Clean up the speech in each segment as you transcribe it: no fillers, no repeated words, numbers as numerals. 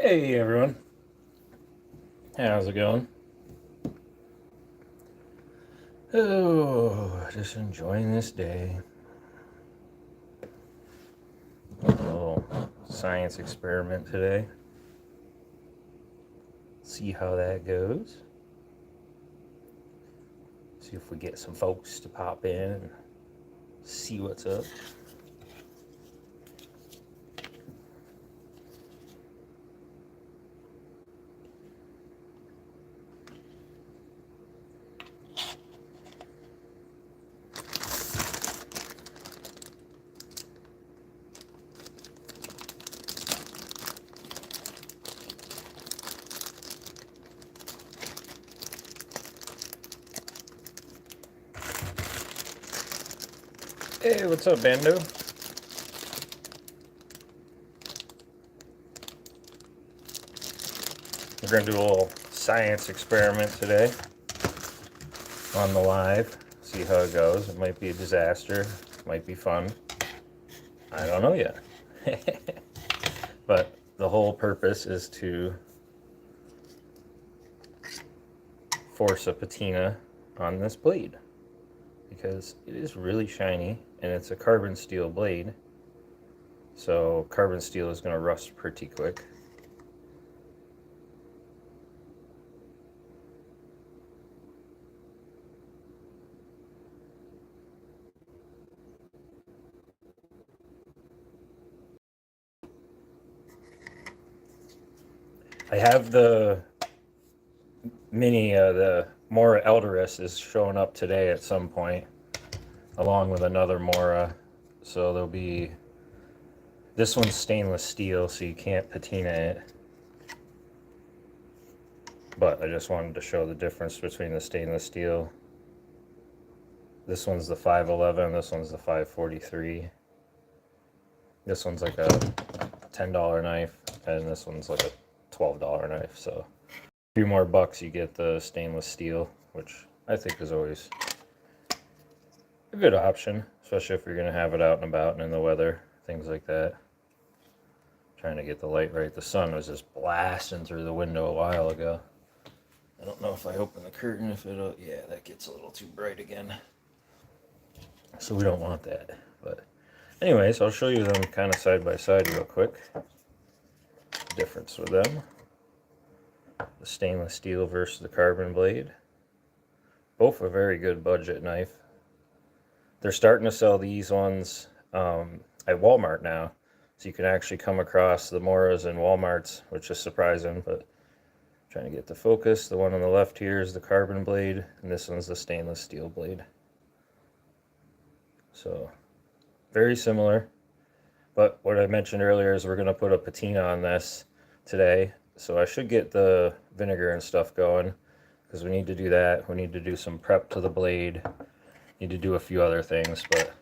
Hey everyone, how's it going? Oh, just enjoying this day. A little science experiment today. See how that goes. See if we get some folks to pop in and see what's up. Hey, what's up, Bando? We're gonna do a little science experiment today on the live. See how it goes. It might be a disaster. It might be fun. I don't know yet. But the whole purpose is to force a patina on this blade because it is really shiny and it's a carbon steel blade, so carbon steel is going to rust pretty quick. I have the mini, the Mora Eldoris is showing up today at some point, along with another Mora. So there'll be, this one's stainless steel, so you can't patina it. But I just wanted to show the difference between the stainless steel. This one's the 511, this one's the 543. This one's like a $10 knife, and this one's like a $12 knife. So a few more bucks, you get the stainless steel, which I think is always a good option, especially if you're going to have it out and about and in the weather, things like that. Trying to get the light right. The sun was just blasting through the window a while ago. I don't know if I open the curtain, if it'll, yeah, that gets a little too bright again. So we don't want that. But anyways, I'll show you them kind of side by side real quick. The difference with them. The stainless steel versus the carbon blade. Both a very good budget knife. They're starting to sell these ones at Walmart now. So you can actually come across the Moras in Walmarts, which is surprising, but trying to get the focus. The one on the left here is the carbon blade, and this one's the stainless steel blade. So very similar. But what I mentioned earlier is we're going to put a patina on this today. So I should get the vinegar and stuff going because we need to do that. We need to do some prep to the blade. Need to do a few other things. But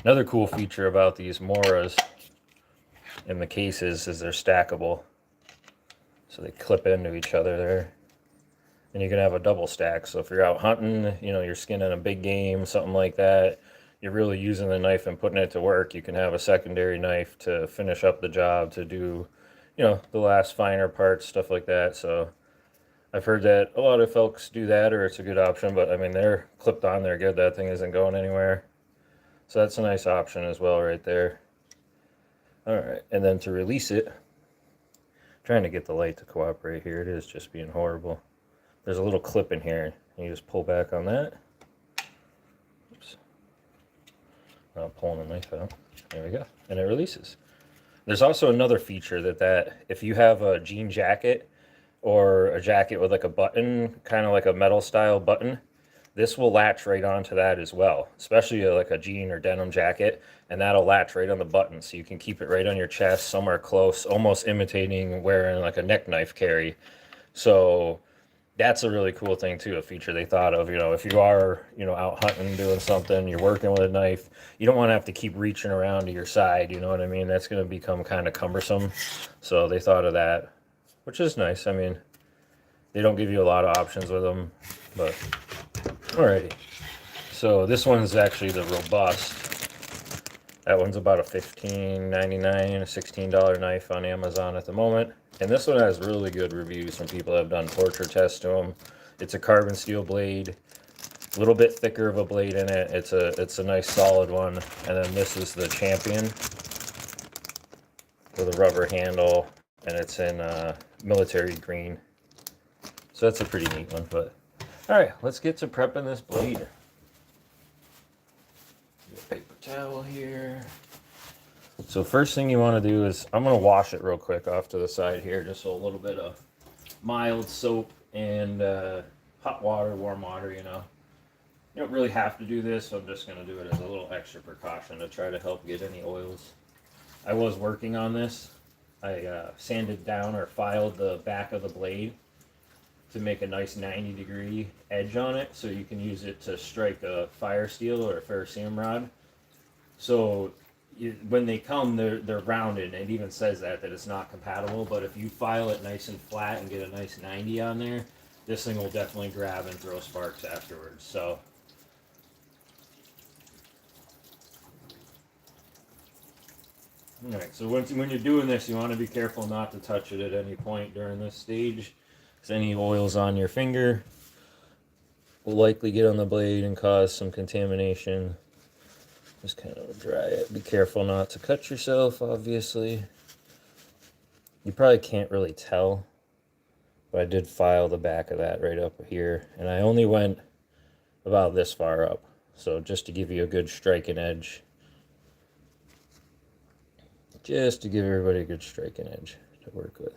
another cool feature about these Moras in the cases is they're stackable. So they clip into each other there. And you can have a double stack. So if you're out hunting, you know, you're skinning a big game, something like that, you're really using the knife and putting it to work, you can have a secondary knife to finish up the job, to do, you know, the last finer parts, stuff like that. So I've heard that a lot of folks do that, or it's a good option, but I mean, they're clipped on there good. That thing isn't going anywhere. So that's a nice option as well right there. All right, and then to release it, trying to get the light to cooperate here. It is just being horrible. There's a little clip in here, and you just pull back on that. Oops. Not pulling the knife out. There we go. And it releases. There's also another feature that if you have a jean jacket or a jacket with like a button, kind of like a metal style button, this will latch right onto that as well, especially like a jean or denim jacket, and that'll latch right on the button, so you can keep it right on your chest, somewhere close, almost imitating wearing like a neck knife carry. So that's a really cool thing too, a feature they thought of. You know, if you are, you know, out hunting, doing something, you're working with a knife, you don't want to have to keep reaching around to your side, you know what I mean? That's going to become kind of cumbersome. So they thought of that, which is nice. I mean, they don't give you a lot of options with them, but alrighty. So this one is actually the robust. That one's about a $15.99, a $16 knife on Amazon at the moment. And this one has really good reviews from people that have done torture tests to them. It's a carbon steel blade, a little bit thicker of a blade in it. It's a nice solid one. And then this is the Champion with a rubber handle, and it's in military green. So that's a pretty neat one. But all right, let's get to prepping this blade. Paper towel here. So first thing you want to do is, I'm going to wash it real quick off to the side here, just so a little bit of mild soap and hot water, warm water, you know. You don't really have to do this, so I'm just going to do it as a little extra precaution to try to help get any oils. I was working on this. I sanded down or filed the back of the blade to make a nice 90-degree edge on it, so you can use it to strike a fire steel or a ferrocerium rod. So when they come, they're rounded. It even says that it's not compatible, but if you file it nice and flat and get a nice 90 on there, this thing will definitely grab and throw sparks afterwards. So alright, so when you're doing this, you want to be careful not to touch it at any point during this stage, because any oils on your finger will likely get on the blade and cause some contamination. Just kind of dry it. Be careful not to cut yourself, obviously. You probably can't really tell, but I did file the back of that right up here, and I only went about this far up, so just to give you a good striking edge. Just to give everybody a good striking edge to work with.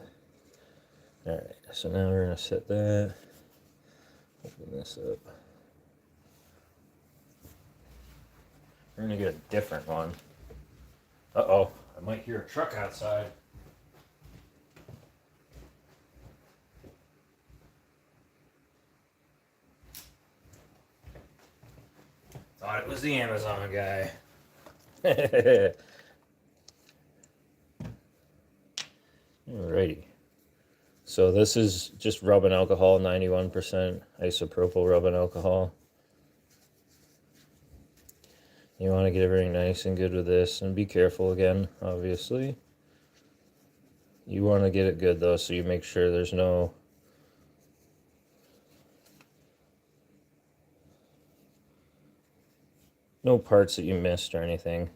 Alright, so now we're going to set that. Open this up. We're going to get a different one. Uh-oh, I might hear a truck outside. Thought it was the Amazon guy. Alrighty. So this is just rubbing alcohol, 91% isopropyl rubbing alcohol. You want to get everything nice and good with this, and be careful again, obviously. You want to get it good though, so you make sure there's no parts that you missed or anything.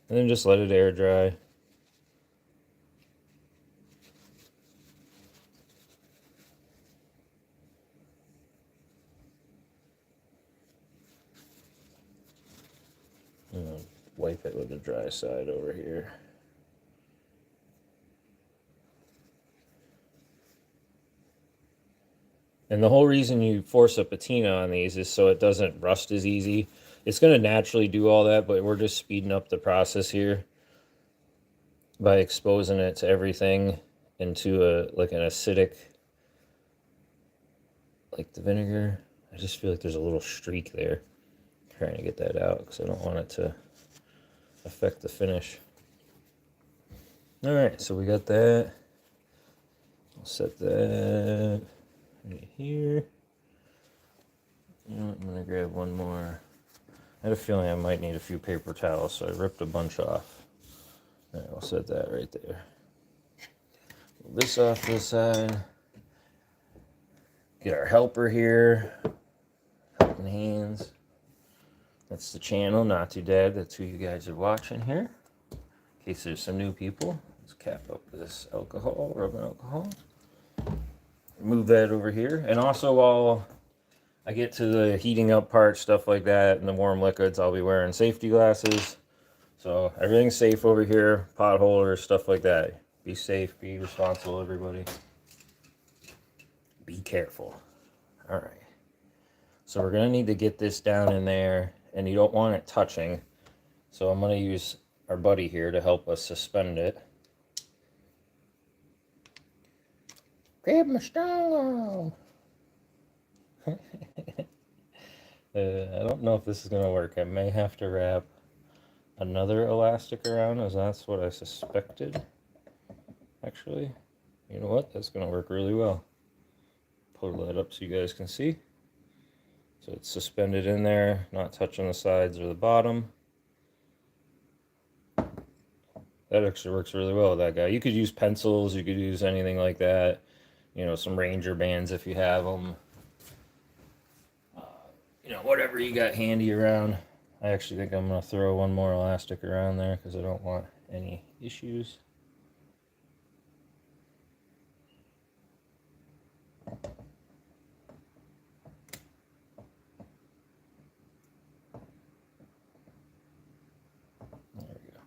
And then just let it air dry. Wipe it with the dry side over here. And the whole reason you force a patina on these is so it doesn't rust as easy. It's going to naturally do all that, but we're just speeding up the process here by exposing it to everything into like an acidic, like the vinegar. I just feel like there's a little streak there. I'm trying to get that out because I don't want it to affect the finish. Alright, so we got that. I'll set that right here. You know what, I'm going to grab one more. I had a feeling I might need a few paper towels, so I ripped a bunch off. Alright, I'll set that right there. Move this off to the side. Get our helper here. Helping hands. That's the channel, Not Too Dead. That's who you guys are watching here. In case there's some new people, let's cap up this alcohol, rubbing alcohol. Move that over here. And also while I get to the heating up part, stuff like that, and the warm liquids, I'll be wearing safety glasses. So everything's safe over here, pot holders, stuff like that. Be safe, be responsible, everybody. Be careful. All right. So we're going to need to get this down in there, and you don't want it touching. So I'm going to use our buddy here to help us suspend it. Grab my strong. I don't know if this is going to work. I may have to wrap another elastic around, as that's what I suspected. Actually, you know what? That's going to work really well. Pull that up so you guys can see. So it's suspended in there, not touching the sides or the bottom. That actually works really well with that guy. You could use pencils, you could use anything like that. You know, some Ranger bands if you have them. You know, whatever you got handy around. I actually think I'm going to throw one more elastic around there because I don't want any issues. There we go.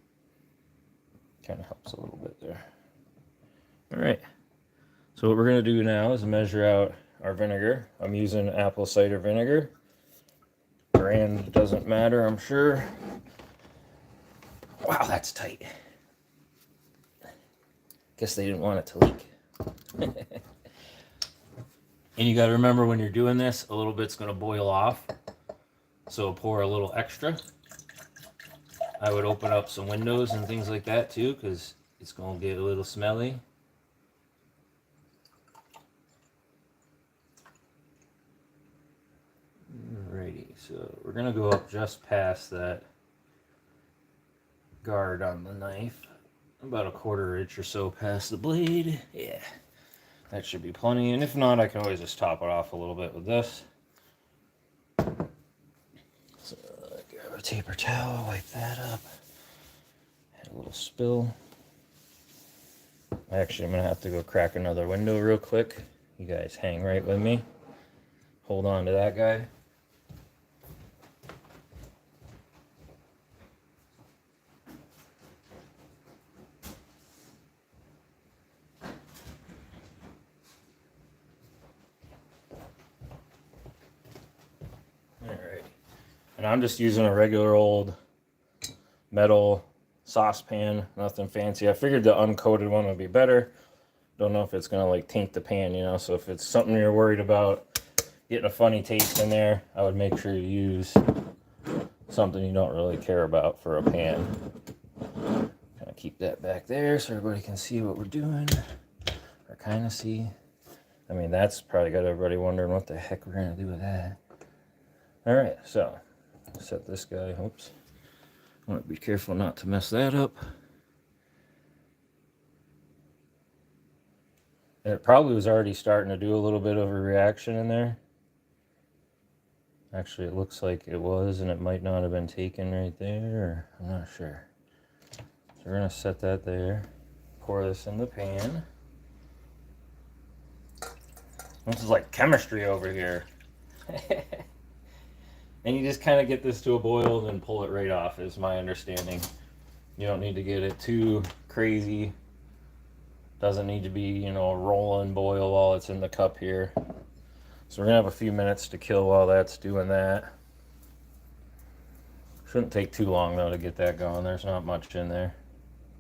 Kind of helps a little bit there. All right. So what we're going to do now is measure out our vinegar. I'm using apple cider vinegar. Brand doesn't matter, I'm sure. Wow, that's tight. Guess they didn't want it to leak. And you got to remember when you're doing this, a little bit's going to boil off. So pour a little extra. I would open up some windows and things like that too, because it's going to get a little smelly. Alrighty, so we're going to go up just past that guard on the knife. About a 1/4 inch or so past the blade. Yeah, that should be plenty. And if not, I can always just top it off a little bit with this. So grab a paper towel, wipe that up. Had a little spill. Actually, I'm going to have to go crack another window real quick. You guys hang right with me. Hold on to that guy. Alright. And I'm just using a regular old metal saucepan, nothing fancy. I figured the uncoated one would be better. Don't know if it's gonna like taint the pan, you know, so if it's something you're worried about getting a funny taste in there, I would make sure you use something you don't really care about for a pan. Kind of keep that back there so everybody can see what we're doing, or kind of see. I mean, that's probably got everybody wondering what the heck we're gonna do with that. All right, so set this guy. Oops. I want to be careful not to mess that up. It probably was already starting to do a little bit of a reaction in there. Actually, it looks like it was, and it might not have been taken right there. Or I'm not sure. So we're going to set that there. Pour this in the pan. This is like chemistry over here. And you just kind of get this to a boil and then pull it right off, is my understanding. You don't need to get it too crazy. Doesn't need to be, you know, a rolling boil while it's in the cup here. So we're going to have a few minutes to kill while that's doing that. Shouldn't take too long, though, to get that going. There's not much in there.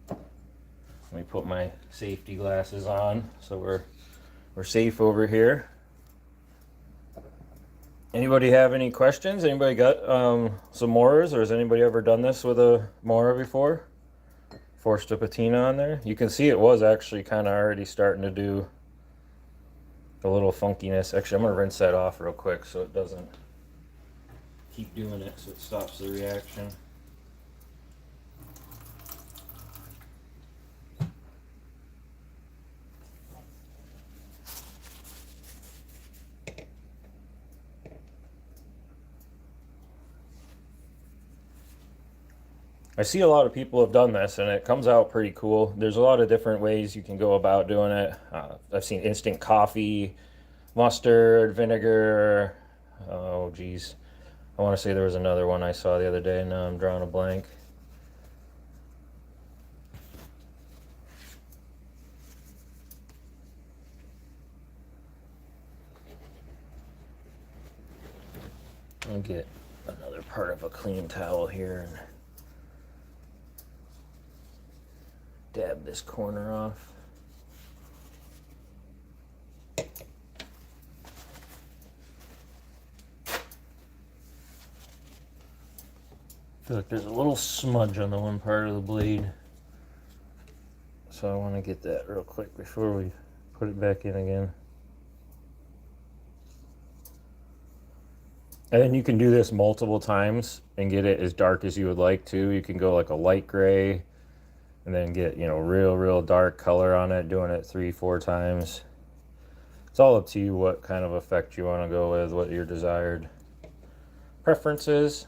Let me put my safety glasses on so we're safe over here. Anybody have any questions? Anybody got some Moras, or has anybody ever done this with a Mora before? Forced a patina on there. You can see it was actually kind of already starting to do a little funkiness. Actually, I'm going to rinse that off real quick so it doesn't keep doing it, so it stops the reaction. I see a lot of people have done this, and it comes out pretty cool. There's a lot of different ways you can go about doing it. I've seen instant coffee, mustard, vinegar. Oh, geez. I want to say there was another one I saw the other day, and now I'm drawing a blank. I'll get another part of a clean towel here and dab this corner off. I feel like there's a little smudge on the one part of the blade, so I want to get that real quick before we put it back in again. And then you can do this multiple times and get it as dark as you would like to. You can go like a light gray, and then get, you know, real dark color on it, doing it 3-4 times. It's all up to you what kind of effect you want to go with, what your desired preference is.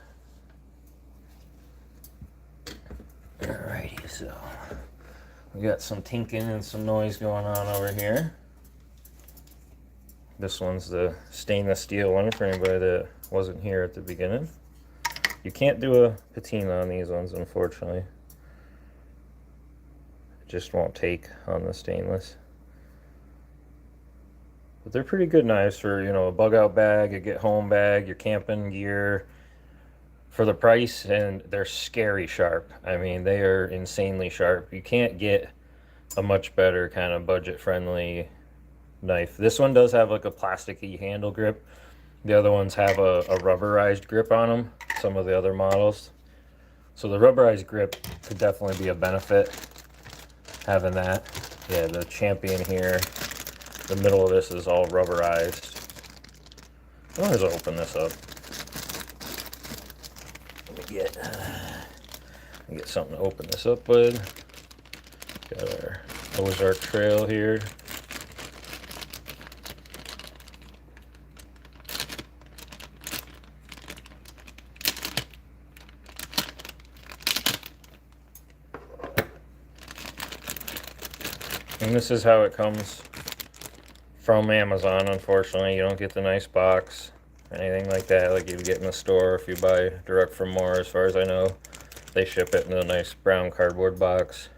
Alrighty, so we got some tinking and some noise going on over here. This one's the stainless steel one for anybody that wasn't here at the beginning. You can't do a patina on these ones, unfortunately. It just won't take on the stainless. But they're pretty good knives for, you know, a bug out bag, a get home bag, your camping gear. For the price, and they're scary sharp. I mean, they are insanely sharp. You can't get a much better kind of budget friendly knife. This one does have like a plasticky handle grip. The other ones have a rubberized grip on them, some of the other models. So the rubberized grip could definitely be a benefit, having that. Yeah, the Champion here, the middle of this is all rubberized. I might as well open this up. Get something to open this up with. Got our Ozark Trail here. And this is how it comes from Amazon. Unfortunately, you don't get the nice box, anything like that like you get in the store if you buy direct from Mora. As far as I know, they ship it in a nice brown cardboard box.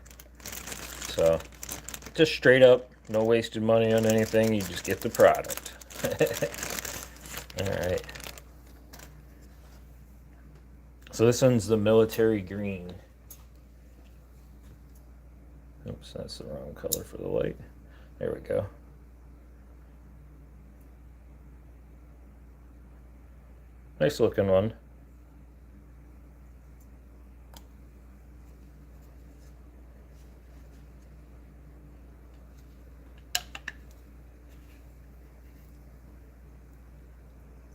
So just straight up, no wasted money on anything, you just get the product. All right, so this one's the military green. Oops, that's the wrong color for the light. There we go. Nice looking one.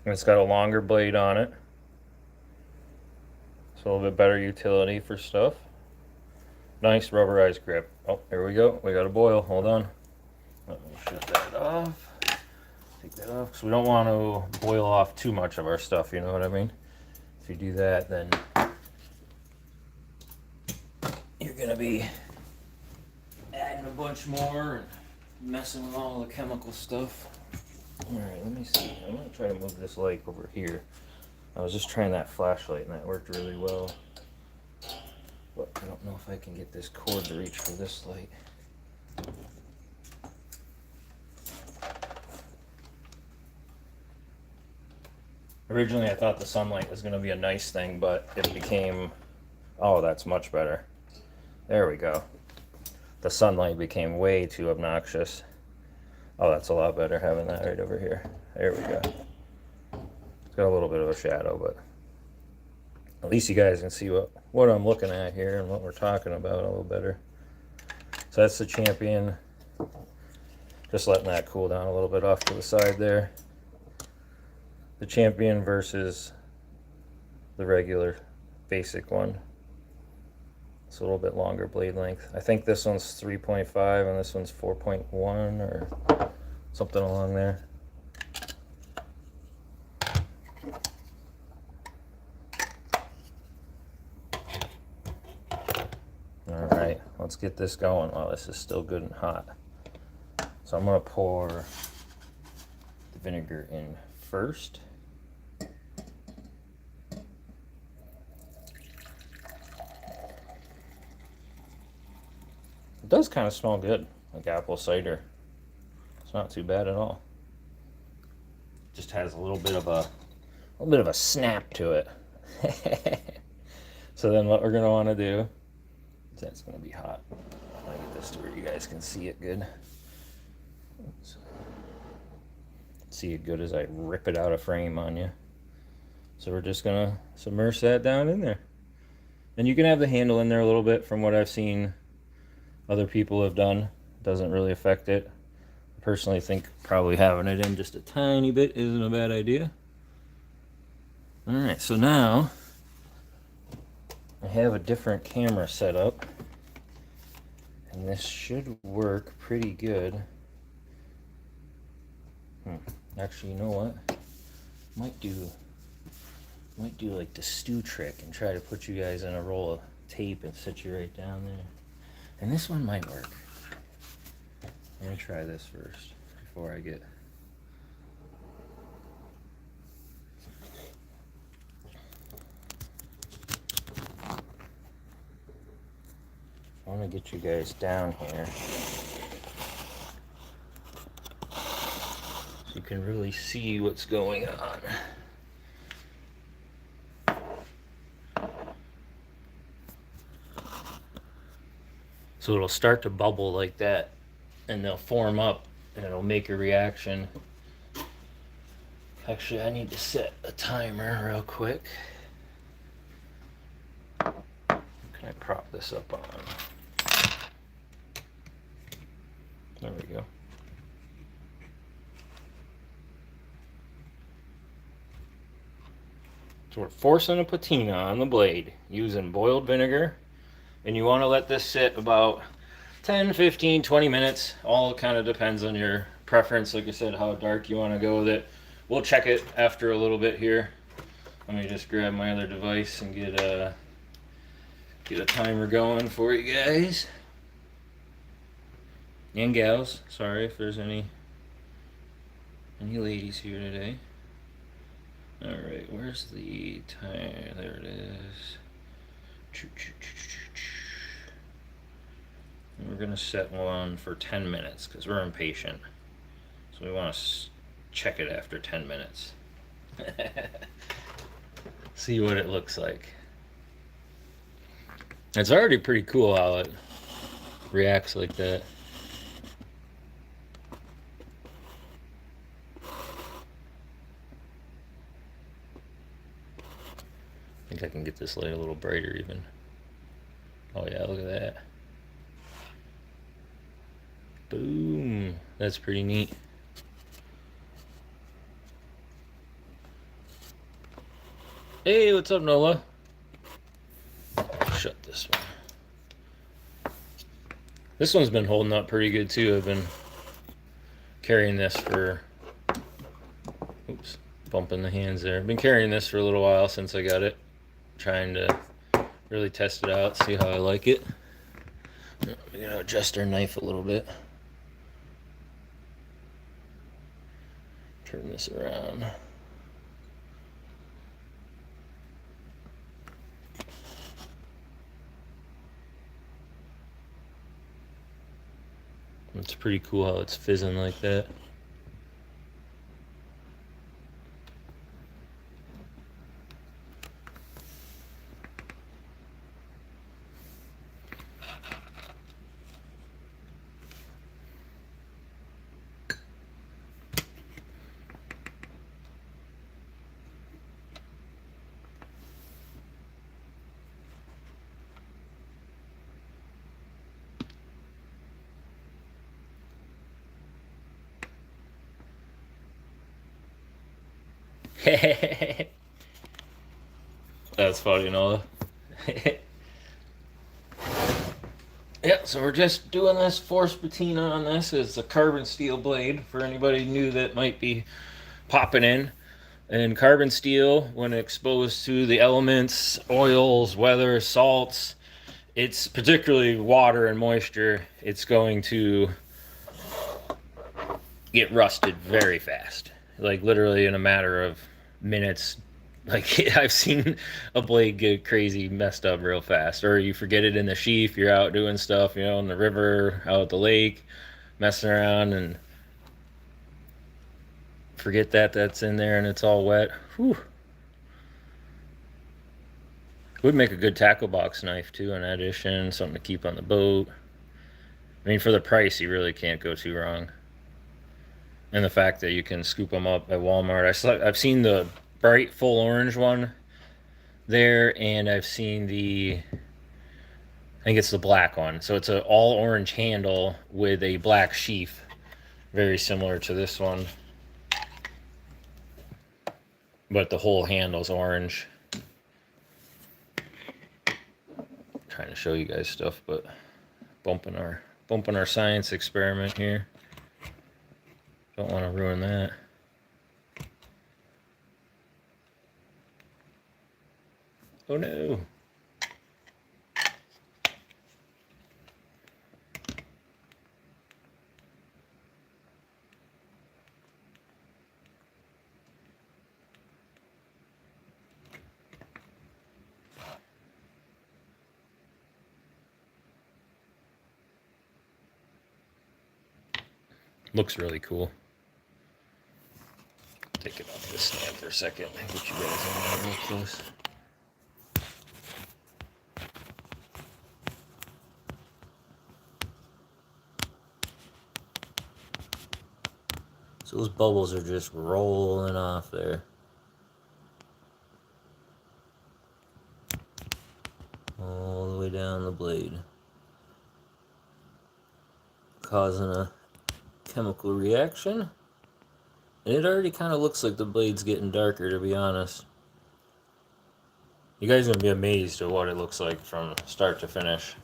And it's got a longer blade on it. It's a little bit better utility for stuff. Nice rubberized grip. Oh, here we go. We got a boil. Hold on. Let me shut that off. Take that off, because we don't want to boil off too much of our stuff, you know what I mean? If you do that, then you're going to be adding a bunch more and messing with all the chemical stuff. Alright, let me see. I'm going to try to move this light over here. I was just trying that flashlight and that worked really well. But I don't know if I can get this cord to reach for this light. Originally I thought the sunlight was going to be a nice thing, but it became... Oh, that's much better. There we go. The sunlight became way too obnoxious. Oh, that's a lot better having that right over here. There we go. It's got a little bit of a shadow, but at least you guys can see what I'm looking at here and what we're talking about a little better. So that's the Champion. Just letting that cool down a little bit off to the side there. The Champion versus the regular basic one. It's a little bit longer blade length. I think this one's 3.5 and this one's 4.1 or something along there. All right, let's get this going while this is still good and hot. So I'm gonna pour the vinegar in first. It does kind of smell good, like apple cider. It's not too bad at all. Just has a little bit of a snap to it. So then what we're gonna want to do, that's gonna be hot. I'll get this to where you guys can see it good. Oops. See it good as I rip it out of frame on you. So we're just gonna submerge that down in there. And you can have the handle in there a little bit from what I've seen other people have done. It doesn't really affect it. I personally think probably having it in just a tiny bit isn't a bad idea. Alright, so now I have a different camera set up And this should work pretty good. Actually, you know what? Might do like the stew trick and try to put you guys in a roll of tape and sit you right down there. And this one might work. Let me try this first before I get... I want to get you guys down here so you can really see what's going on. So it'll start to bubble like that, and they'll form up, and it'll make a reaction. Actually, I need to set a timer real quick. Can I prop this up on? There we go. So we're forcing a patina on the blade using boiled vinegar. And you want to let this sit about 10, 15, 20 minutes. All kind of depends on your preference. Like I said, how dark you want to go with it. We'll check it after a little bit here. Let me just grab my other device and get a timer going for you guys. And gals. Sorry if there's any ladies here today. Alright, where's the time? There it is. And we're going to set one for 10 minutes because we're impatient. So we want to check it after 10 minutes. See what it looks like. It's already pretty cool how it reacts like that. I think I can get this light a little brighter even. Oh yeah, look at that. Boom. That's pretty neat. Hey, what's up, Nola? Shut this one. This one's been holding up pretty good too. I've been carrying this for... Oops, bumping the hands there. I've been carrying this for a little while since I got it. Trying to really test it out, see how I like it. We're gonna adjust our knife a little bit. Turn this around. It's pretty cool how it's fizzing like that. That's funny, Noah. Yeah, so we're just doing this forced patina on this. It's a carbon steel blade for anybody new that might be popping in. And carbon steel, when exposed to the elements, oils, weather, salts, it's particularly water and moisture, it's going to get rusted very fast. Like literally in a matter of minutes. Like I've seen a blade get crazy messed up real fast. Or you forget it in the sheath, you're out doing stuff, you know, in the river, out at the lake, messing around and forget that that's in there and it's all wet. Whew. Would make a good tackle box knife too in addition, something to keep on the boat. I mean, for the price, you really can't go too wrong. And the fact that you can scoop them up at Walmart. I've seen the bright full orange one there, and I've seen I think it's the black one. So it's an all orange handle with a black sheath, very similar to this one. But the whole handle's orange. Trying to show you guys stuff, but bumping our bumping our science experiment here. Don't want to ruin that. Oh no. Looks really cool. Take it off the stand for a second and get you guys in there real close. So those bubbles are just rolling off there. All the way down the blade. Causing a chemical reaction. And it already kind of looks like the blade's getting darker, to be honest. You guys are going to be amazed at what it looks like from start to finish.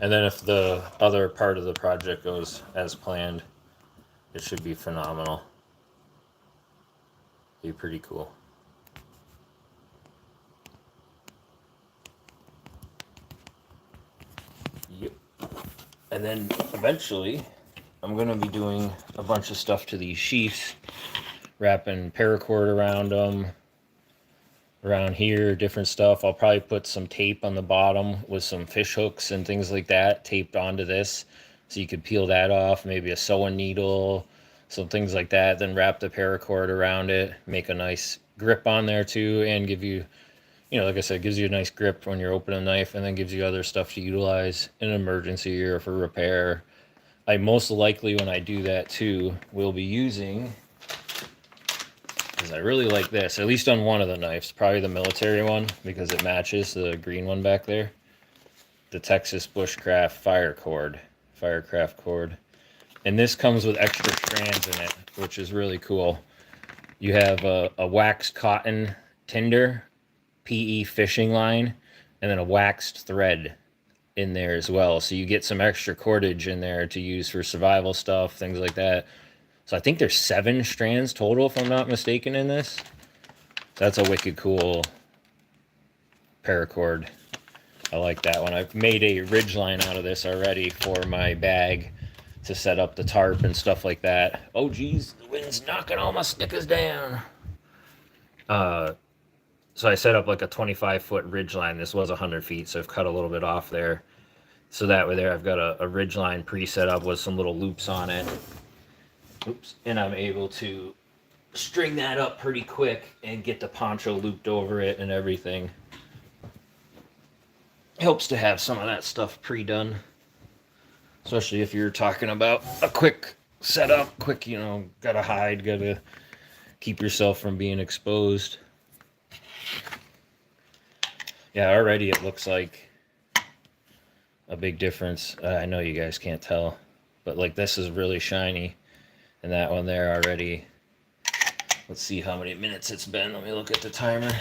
And then if the other part of the project goes as planned, it should be phenomenal. Be pretty cool. Yep. And then eventually, I'm going to be doing a bunch of stuff to these sheaths, wrapping paracord around them, around here, different stuff. I'll probably put some tape on the bottom with some fish hooks and things like that taped onto this, so you could peel that off, maybe a sewing needle, some things like that, then wrap the paracord around it, make a nice grip on there too, and give you, like I said, gives you a nice grip when you're opening a knife, and then gives you other stuff to utilize in an emergency or for repair. I most likely, when I do that too, will be using, because I really like this, at least on one of the knives, probably the military one, because it matches the green one back there, the Texas Bushcraft Firecraft cord. And this comes with extra strands in it, which is really cool. You have a waxed cotton tinder, PE fishing line, and then a waxed thread in there as well. So you get some extra cordage in there to use for survival stuff, things like that. So I think there's 7 strands total, if I'm not mistaken, in this. That's a wicked cool paracord. I like that one. I've made a ridgeline out of this already for my bag to set up the tarp and stuff like that. Oh geez, the wind's knocking all my stickers down. So I set up like a 25-foot ridge line. This was 100 feet, so I've cut a little bit off there. So that way there I've got a ridge line pre-set up with some little loops on it. Oops. And I'm able to string that up pretty quick and get the poncho looped over it and everything. Helps to have some of that stuff pre-done. Especially if you're talking about a quick setup, gotta hide, gotta keep yourself from being exposed. Yeah, already it looks like a big difference. I know you guys can't tell, but like this is really shiny, and that one there already. Let's see how many minutes it's been. Let me look at the timer.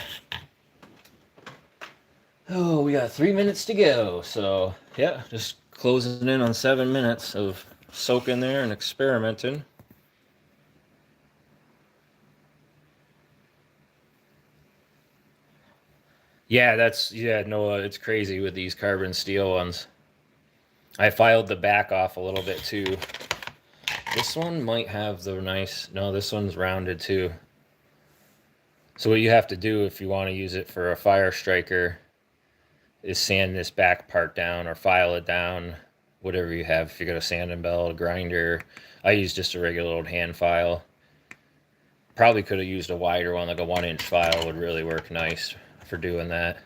Oh, we got 3 minutes to go. So yeah, just closing in on 7 minutes of soaking there and experimenting. Yeah, it's crazy with these carbon steel ones. I filed the back off a little bit too. This one might have the no, this one's rounded too. So what you have to do if you want to use it for a fire striker is sand this back part down or file it down, whatever you have. If you got a sanding belt, a grinder, I use just a regular old hand file. Probably could have used a wider one, like a 1-inch file would really work nice for doing that.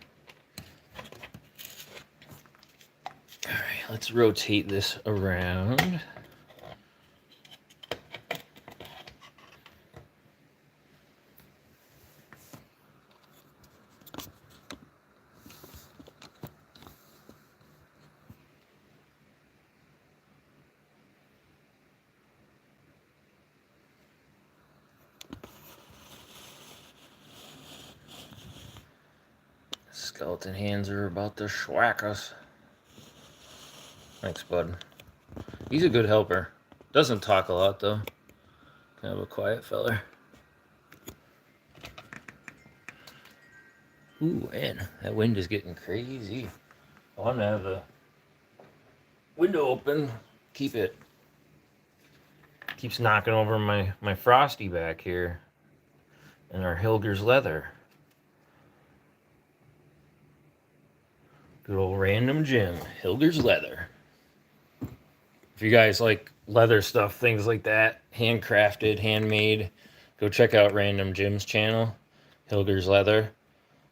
All right, let's rotate this around. Skeleton hands are about to schwack us. Thanks, bud. He's a good helper. Doesn't talk a lot though. Kind of a quiet feller. Ooh, man, that wind is getting crazy. I want to have the window open. Keeps knocking over my Frosty back here. And our Hilger's leather. Good old random Jim, Hilger's leather. If you guys like leather stuff, things like that, handcrafted, handmade, go check out Random Jim's channel, Hilger's Leather.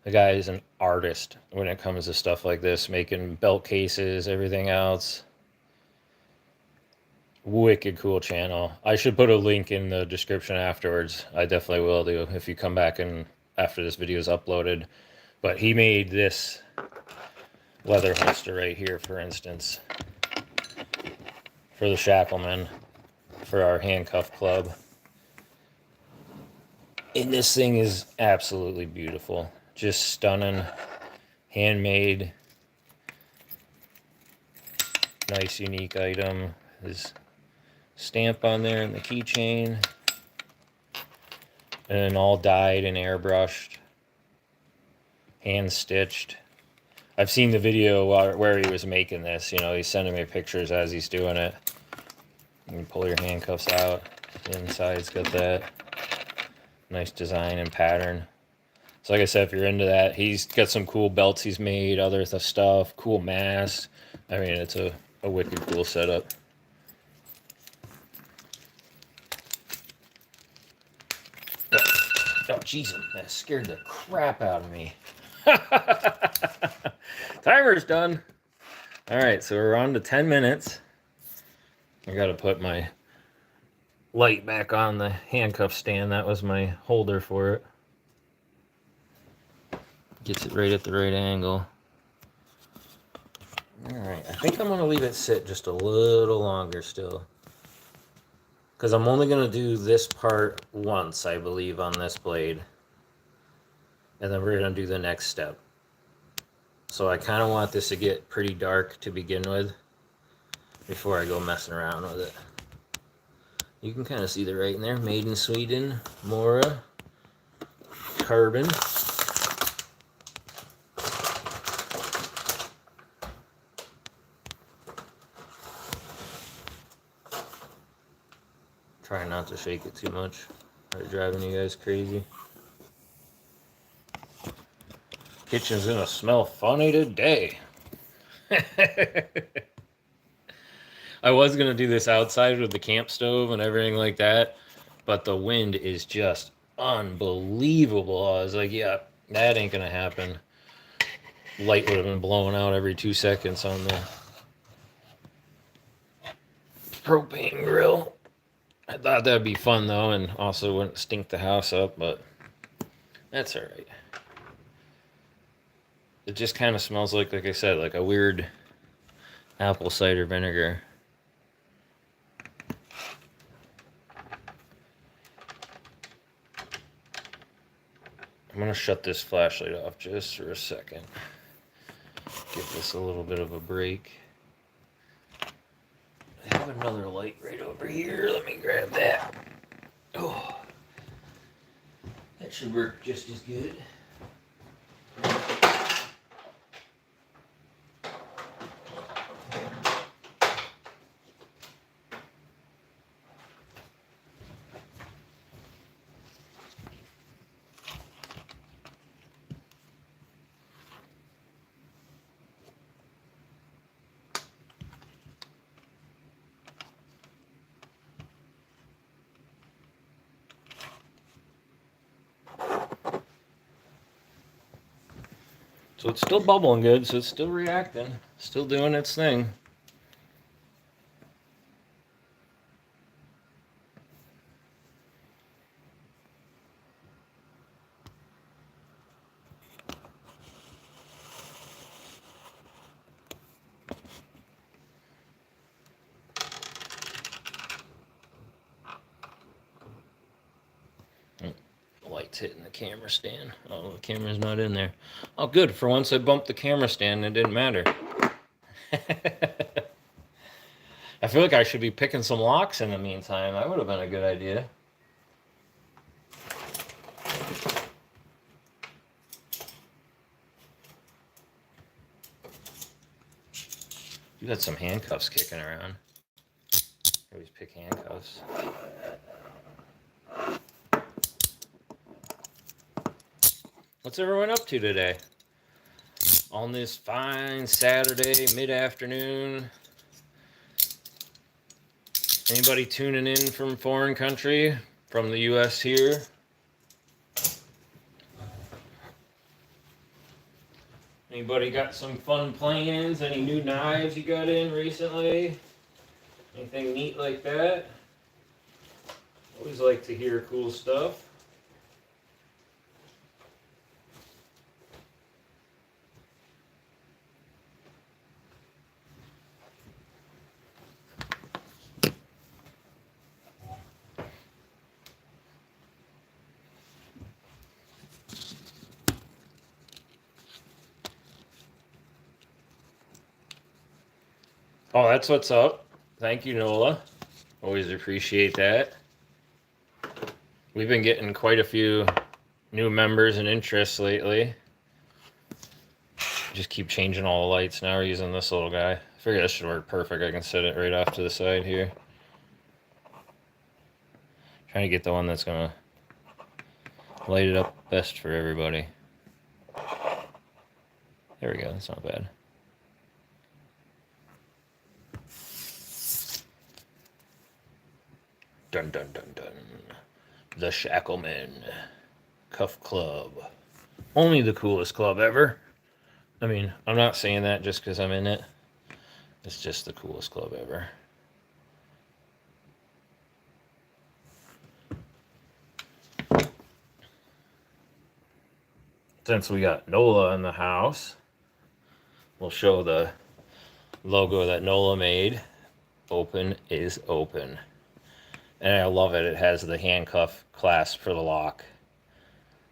The guy is an artist when it comes to stuff like this, making belt cases, everything else. Wicked cool channel. I should put a link in the description afterwards. I definitely will do if you come back and after this video is uploaded. But he made this leather holster right here, for instance, for the Shackleman, for our handcuff club. And this thing is absolutely beautiful. Just stunning, handmade, nice, unique item. His stamp on there and the keychain. And all dyed and airbrushed, hand stitched. I've seen the video where he was making this. You know, he's sending me pictures as he's doing it. You can pull your handcuffs out. The inside's got that nice design and pattern. So like I said, if you're into that, he's got some cool belts he's made, other stuff, cool masks. I mean, it's a wicked cool setup. Oh, jeez, that scared the crap out of me. Timer's done. All right, so we're on to 10 minutes. I got to put my light back on the handcuff stand. That was my holder for it. Gets it right at the right angle. All right, I think I'm going to leave it sit just a little longer still. Because I'm only going to do this part once, I believe, on this blade. And then we're going to do the next step. So I kind of want this to get pretty dark to begin with before I go messing around with it. You can kind of see the writing there. Made in Sweden, Mora, carbon. Try not to shake it too much. Probably driving you guys crazy. Kitchen's gonna smell funny today. I was gonna do this outside with the camp stove and everything like that, but the wind is just unbelievable. I was like, yeah, that ain't gonna happen. Light would have been blowing out every 2 seconds on the propane grill. I thought that'd be fun though, and also wouldn't stink the house up, but that's all right. It just kind of smells like I said, like a weird apple cider vinegar. I'm going to shut this flashlight off just for a second. Give this a little bit of a break. I have another light right over here. Let me grab that. Oh, that should work just as good. So it's still bubbling good, so it's still reacting, still doing its thing. Light's hitting the camera stand. Oh, the camera's not in there. Oh, good. For once I bumped the camera stand and it didn't matter. I feel like I should be picking some locks in the meantime. That would have been a good idea. You got some handcuffs kicking around. Always pick handcuffs. What's everyone up to today? On this fine Saturday mid-afternoon. Anybody tuning in from foreign country? From the U.S. here? Anybody got some fun plans? Any new knives you got in recently? Anything neat like that? Always like to hear cool stuff. Oh, that's what's up. Thank you, Nola. Always appreciate that. We've been getting quite a few new members and interests lately. Just keep changing all the lights. Now we're using this little guy. I figure this should work perfect. I can set it right off to the side here. Trying to get the one that's going to light it up best for everybody. There we go. That's not bad. Dun dun dun dun. The Shackleman Cuff Club. Only the coolest club ever. I mean, I'm not saying that just because I'm in it. It's just the coolest club ever. Since we got Nola in the house, we'll show the logo that Nola made. Open is open. And I love it. It has the handcuff clasp for the lock.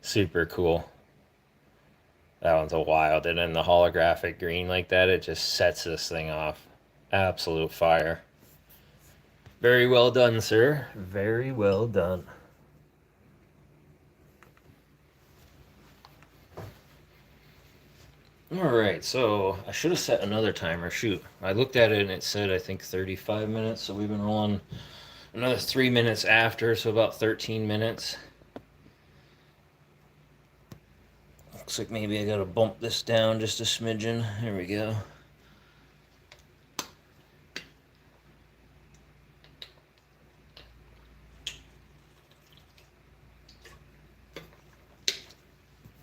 Super cool. That one's a wild. And then the holographic green like that, it just sets this thing off. Absolute fire. Very well done, sir. Very well done. Alright, so I should have set another timer. Shoot. I looked at it and it said, I think, 35 minutes. So we've been rolling another 3 minutes after, so about 13 minutes. Looks like maybe I gotta bump this down just a smidgen. There we go.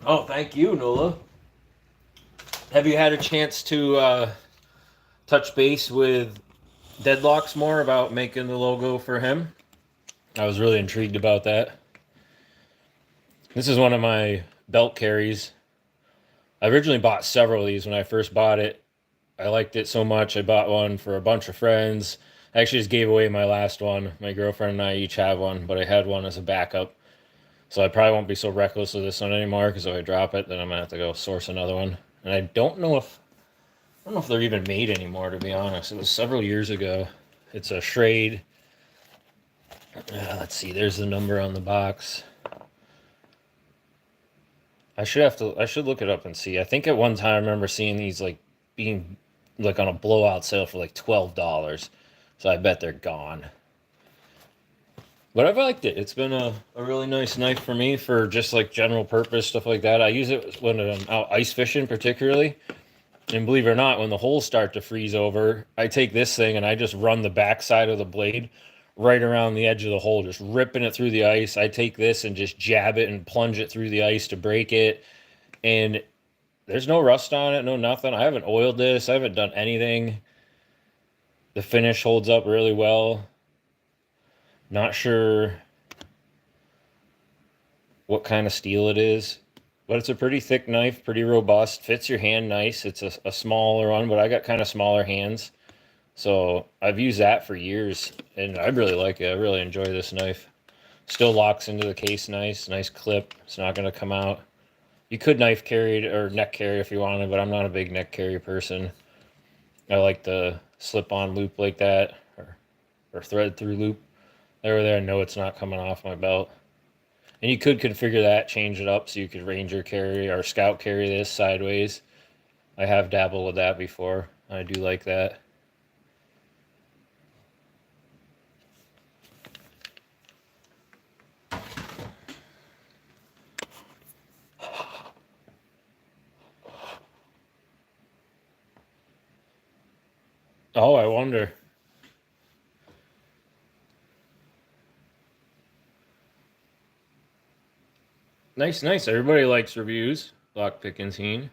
Oh, thank you, Nola. Have you had a chance to touch base with Deadlocks more about making the logo for him? I was really intrigued about that. This is one of my belt carries. I originally bought several of these when I first bought it. I liked it so much, I bought one for a bunch of friends. I actually just gave away my last one. My girlfriend and I each have one, but I had one as a backup. So I probably won't be so reckless with this one anymore, because if I drop it, then I'm gonna have to go source another one. And I don't know if they're even made anymore, to be honest. It was several years ago. It's a Schrade. Let's see, there's the number on the box. I should look it up and see. I think at one time I remember seeing these like being like on a blowout sale for like $12. So I bet they're gone. But I've liked it. It's been a really nice knife for me for just like general purpose stuff like that. I use it when I'm out ice fishing particularly. And believe it or not, when the holes start to freeze over, I take this thing and I just run the back side of the blade right around the edge of the hole, just ripping it through the ice. I take this and just jab it and plunge it through the ice to break it. And there's no rust on it, no nothing. I haven't oiled this. I haven't done anything. The finish holds up really well. Not sure what kind of steel it is, but it's a pretty thick knife, pretty robust, fits your hand nice. It's a smaller one, but I got kind of smaller hands, so I've used that for years, and I really like it. I really enjoy this knife. Still locks into the case nice clip. It's not going to come out. You could knife carry it or neck carry if you wanted, but I'm not a big neck carry person. I like the slip-on loop like that, or or thread through loop. There, I know it's not coming off my belt. And you could configure that, change it up so you could Ranger carry or Scout carry this sideways. I have dabbled with that before. I do like that. Oh, I wonder. Nice, nice. Everybody likes reviews. Lockpicking teen.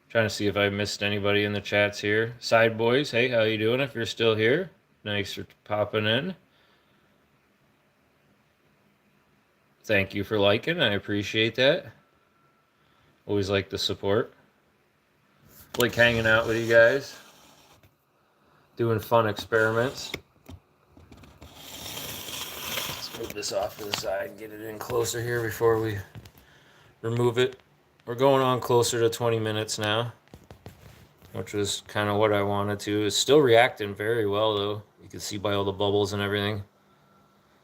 Trying to see if I missed anybody in the chats here. Side boys, hey, how you doing? If you're still here, thanks for popping in. Thank you for liking. I appreciate that. Always like the support. Like hanging out with you guys. Doing fun experiments. Let's move this off to the side and get it in closer here before we remove it. We're going on closer to 20 minutes now, which was kind of what I wanted to. It's still reacting very well, though. You can see by all the bubbles and everything.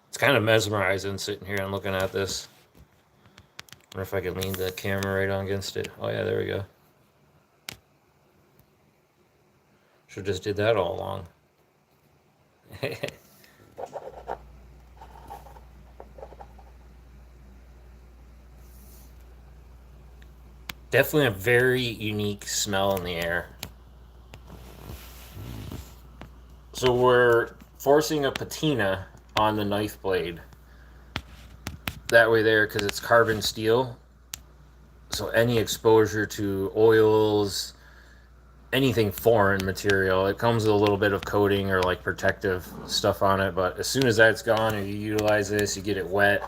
It's kind of mesmerizing sitting here and looking at this. I wonder if I could lean the camera right on against it. Oh, yeah, there we go. Should have just did that all along. Definitely a very unique smell in the air. So we're forcing a patina on the knife blade. That way there, because it's carbon steel. So any exposure to oils, anything foreign material, it comes with a little bit of coating or like protective stuff on it. But as soon as that's gone and you utilize this, you get it wet,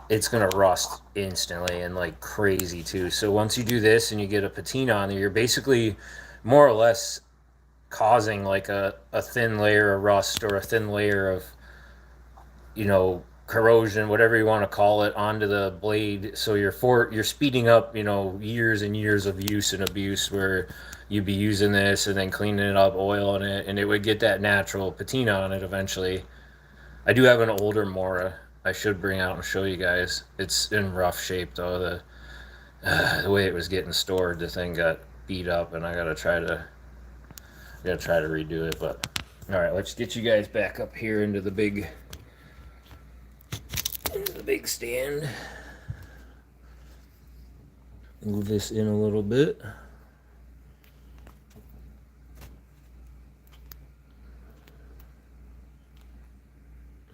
it's gonna rust instantly and like crazy too. So once you do this and you get a patina on there, you're basically more or less causing like a thin layer of rust or a thin layer of, you know, corrosion, whatever you want to call it, onto the blade. So you're speeding up, you know, years and years of use and abuse where you'd be using this and then cleaning it up, oil in it, and it would get that natural patina on it eventually. I do have an older Mora I should bring out and show you guys. It's in rough shape though. The way it was getting stored, the thing got beat up, and I gotta try to redo it. But all right, let's get you guys back up here into the big stand. Move this in a little bit.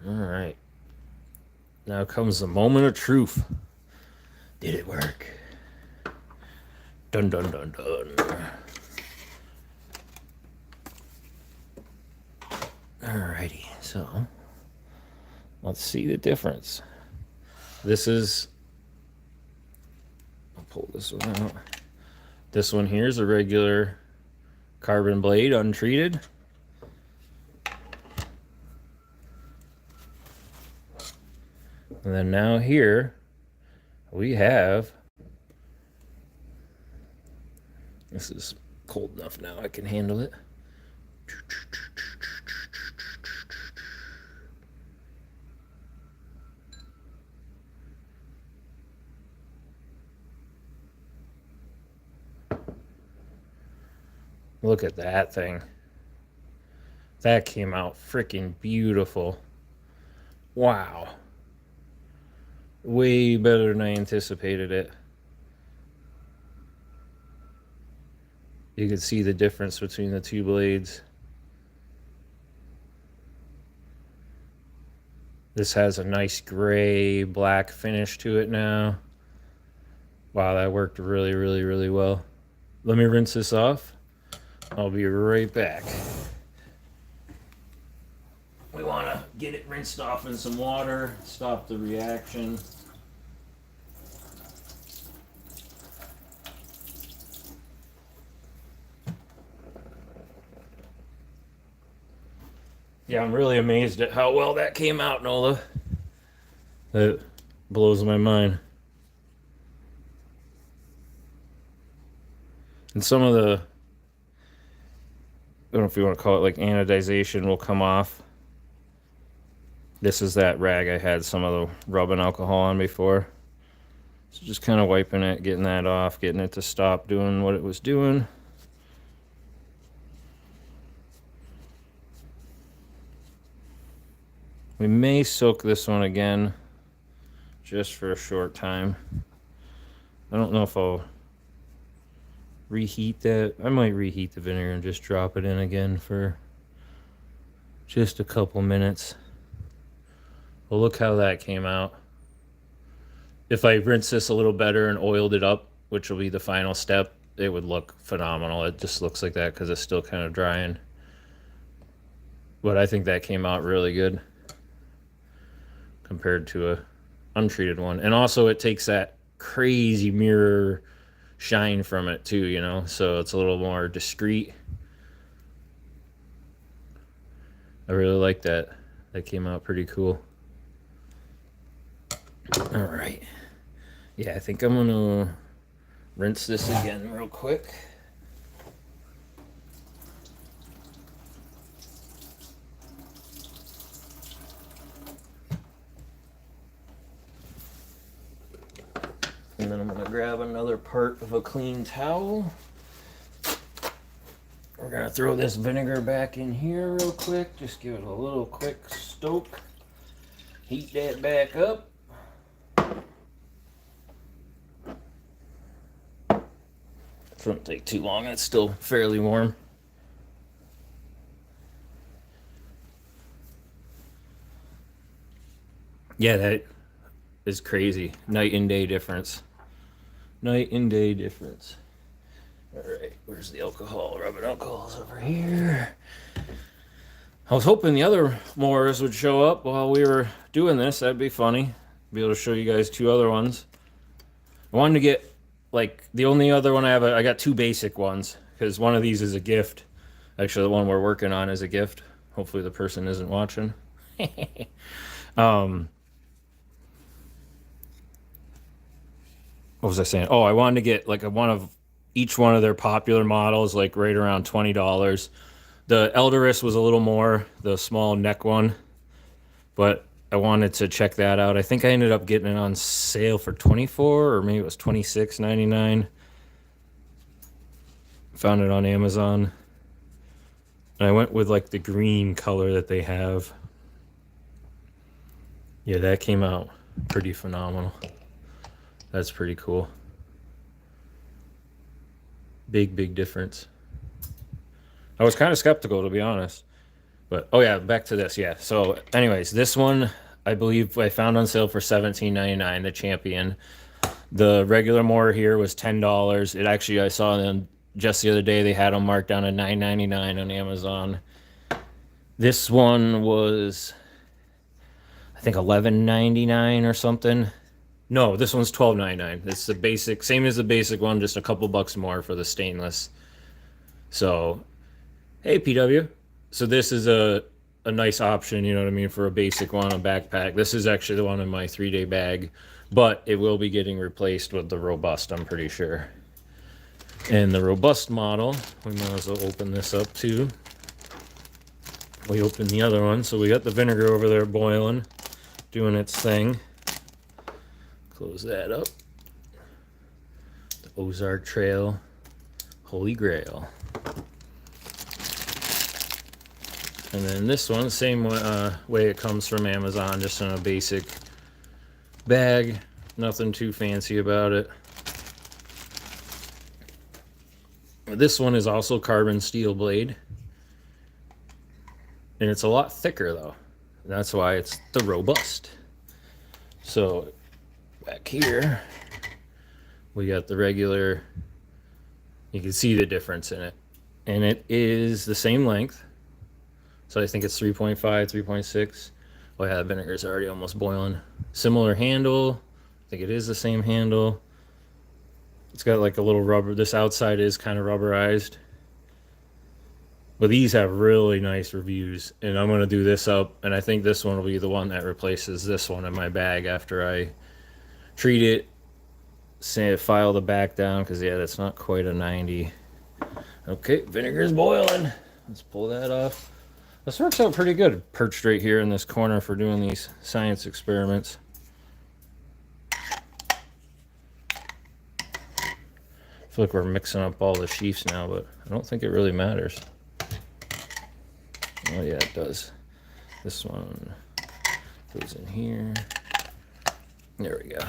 All right. Now comes the moment of truth. Did it work? Dun dun dun dun. Alrighty, so let's see the difference. This is, I'll pull this one out. This one here is a regular carbon blade, untreated. And then now here we have, this is cold enough now I can handle it. Look at that thing. That came out freaking beautiful. Wow. Way better than I anticipated it. You can see the difference between the two blades. This has a nice gray black finish to it now. Wow, that worked really, really, really well. Let me rinse this off. I'll be right back. We want to get it rinsed off in some water, stop the reaction. Yeah, I'm really amazed at how well that came out, Nola. That blows my mind. And some of the don't know if you want to call it like anodization, will come off. This is that rag I had some of the rubbing alcohol on before. So just kind of wiping it, getting that off, getting it to stop doing what it was doing. We may soak this one again just for a short time. I don't know if I'll reheat that. I might reheat the vinegar and just drop it in again for just a couple minutes. Well, look how that came out. If I rinse this a little better and oiled it up, which will be the final step, it would look phenomenal. It just looks like that because it's still kind of drying. But I think that came out really good compared to a untreated one. And also it takes that crazy mirror shine from it too, you know, so it's a little more discreet. I really like that. That came out pretty cool. All right. Yeah, I think I'm gonna rinse this again real quick. And then I'm gonna grab another part of a clean towel. We're gonna throw this vinegar back in here real quick. Just give it a little quick stoke. Heat that back up. Shouldn't take too long. It's still fairly warm. Yeah, that is crazy. Night and day difference. Night and day difference. All right, where's the alcohol? Rubbing alcohol's over here. I was hoping the other Moras would show up while we were doing this. That'd be funny. Be able to show you guys two other ones. I wanted to get, like, the only other one I have, I got two basic ones, because one of these is a gift. Actually, the one we're working on is a gift. Hopefully the person isn't watching. What was I saying? Oh, I wanted to get, like, one of each one of their popular models, like, right around $20. The Elderus was a little more, the small neck one, but I wanted to check that out. I think I ended up getting it on sale for $24, or maybe it was $26.99. Found it on Amazon. And I went with like the green color that they have. Yeah, that came out pretty phenomenal. That's pretty cool. Big difference. I was kind of skeptical, to be honest. But, oh yeah, back to this, yeah. So, anyways, this one, I believe I found on sale for $17.99, the Champion. The regular Mora here was $10. It actually, I saw them just the other day, they had them marked down at $9.99 on Amazon. This one was, I think, $11.99 or something. No, this one's $12.99. It's the basic, same as the basic one, just a couple bucks more for the stainless. So, hey, PW. So this is a nice option, you know what I mean, for a basic one, a backpack. This is actually the one in my 3-day bag, but it will be getting replaced with the Robust, I'm pretty sure. And the Robust model, we might as well open this up too. We opened the other one, so we got the vinegar over there boiling, doing its thing. Close that up. The Ozark Trail, Holy Grail. And then this one, same way it comes from Amazon, just in a basic bag. Nothing too fancy about it. This one is also carbon steel blade. And it's a lot thicker though. That's why it's the Robust. So back here, we got the regular, you can see the difference in it. And it is the same length. So I think it's 3.5, 3.6. Oh yeah, the vinegar's already almost boiling. Similar handle. I think it is the same handle. It's got like a little rubber. This outside is kind of rubberized. But these have really nice reviews. And I'm going to do this up. And I think this one will be the one that replaces this one in my bag after I treat it. Say, file the back down, because yeah, that's not quite a 90. Okay, vinegar's boiling. Let's pull that off. This works out pretty good, perched right here in this corner for doing these science experiments. I feel like we're mixing up all the sheaths now, but I don't think it really matters. Oh yeah, it does. This one goes in here. There we go.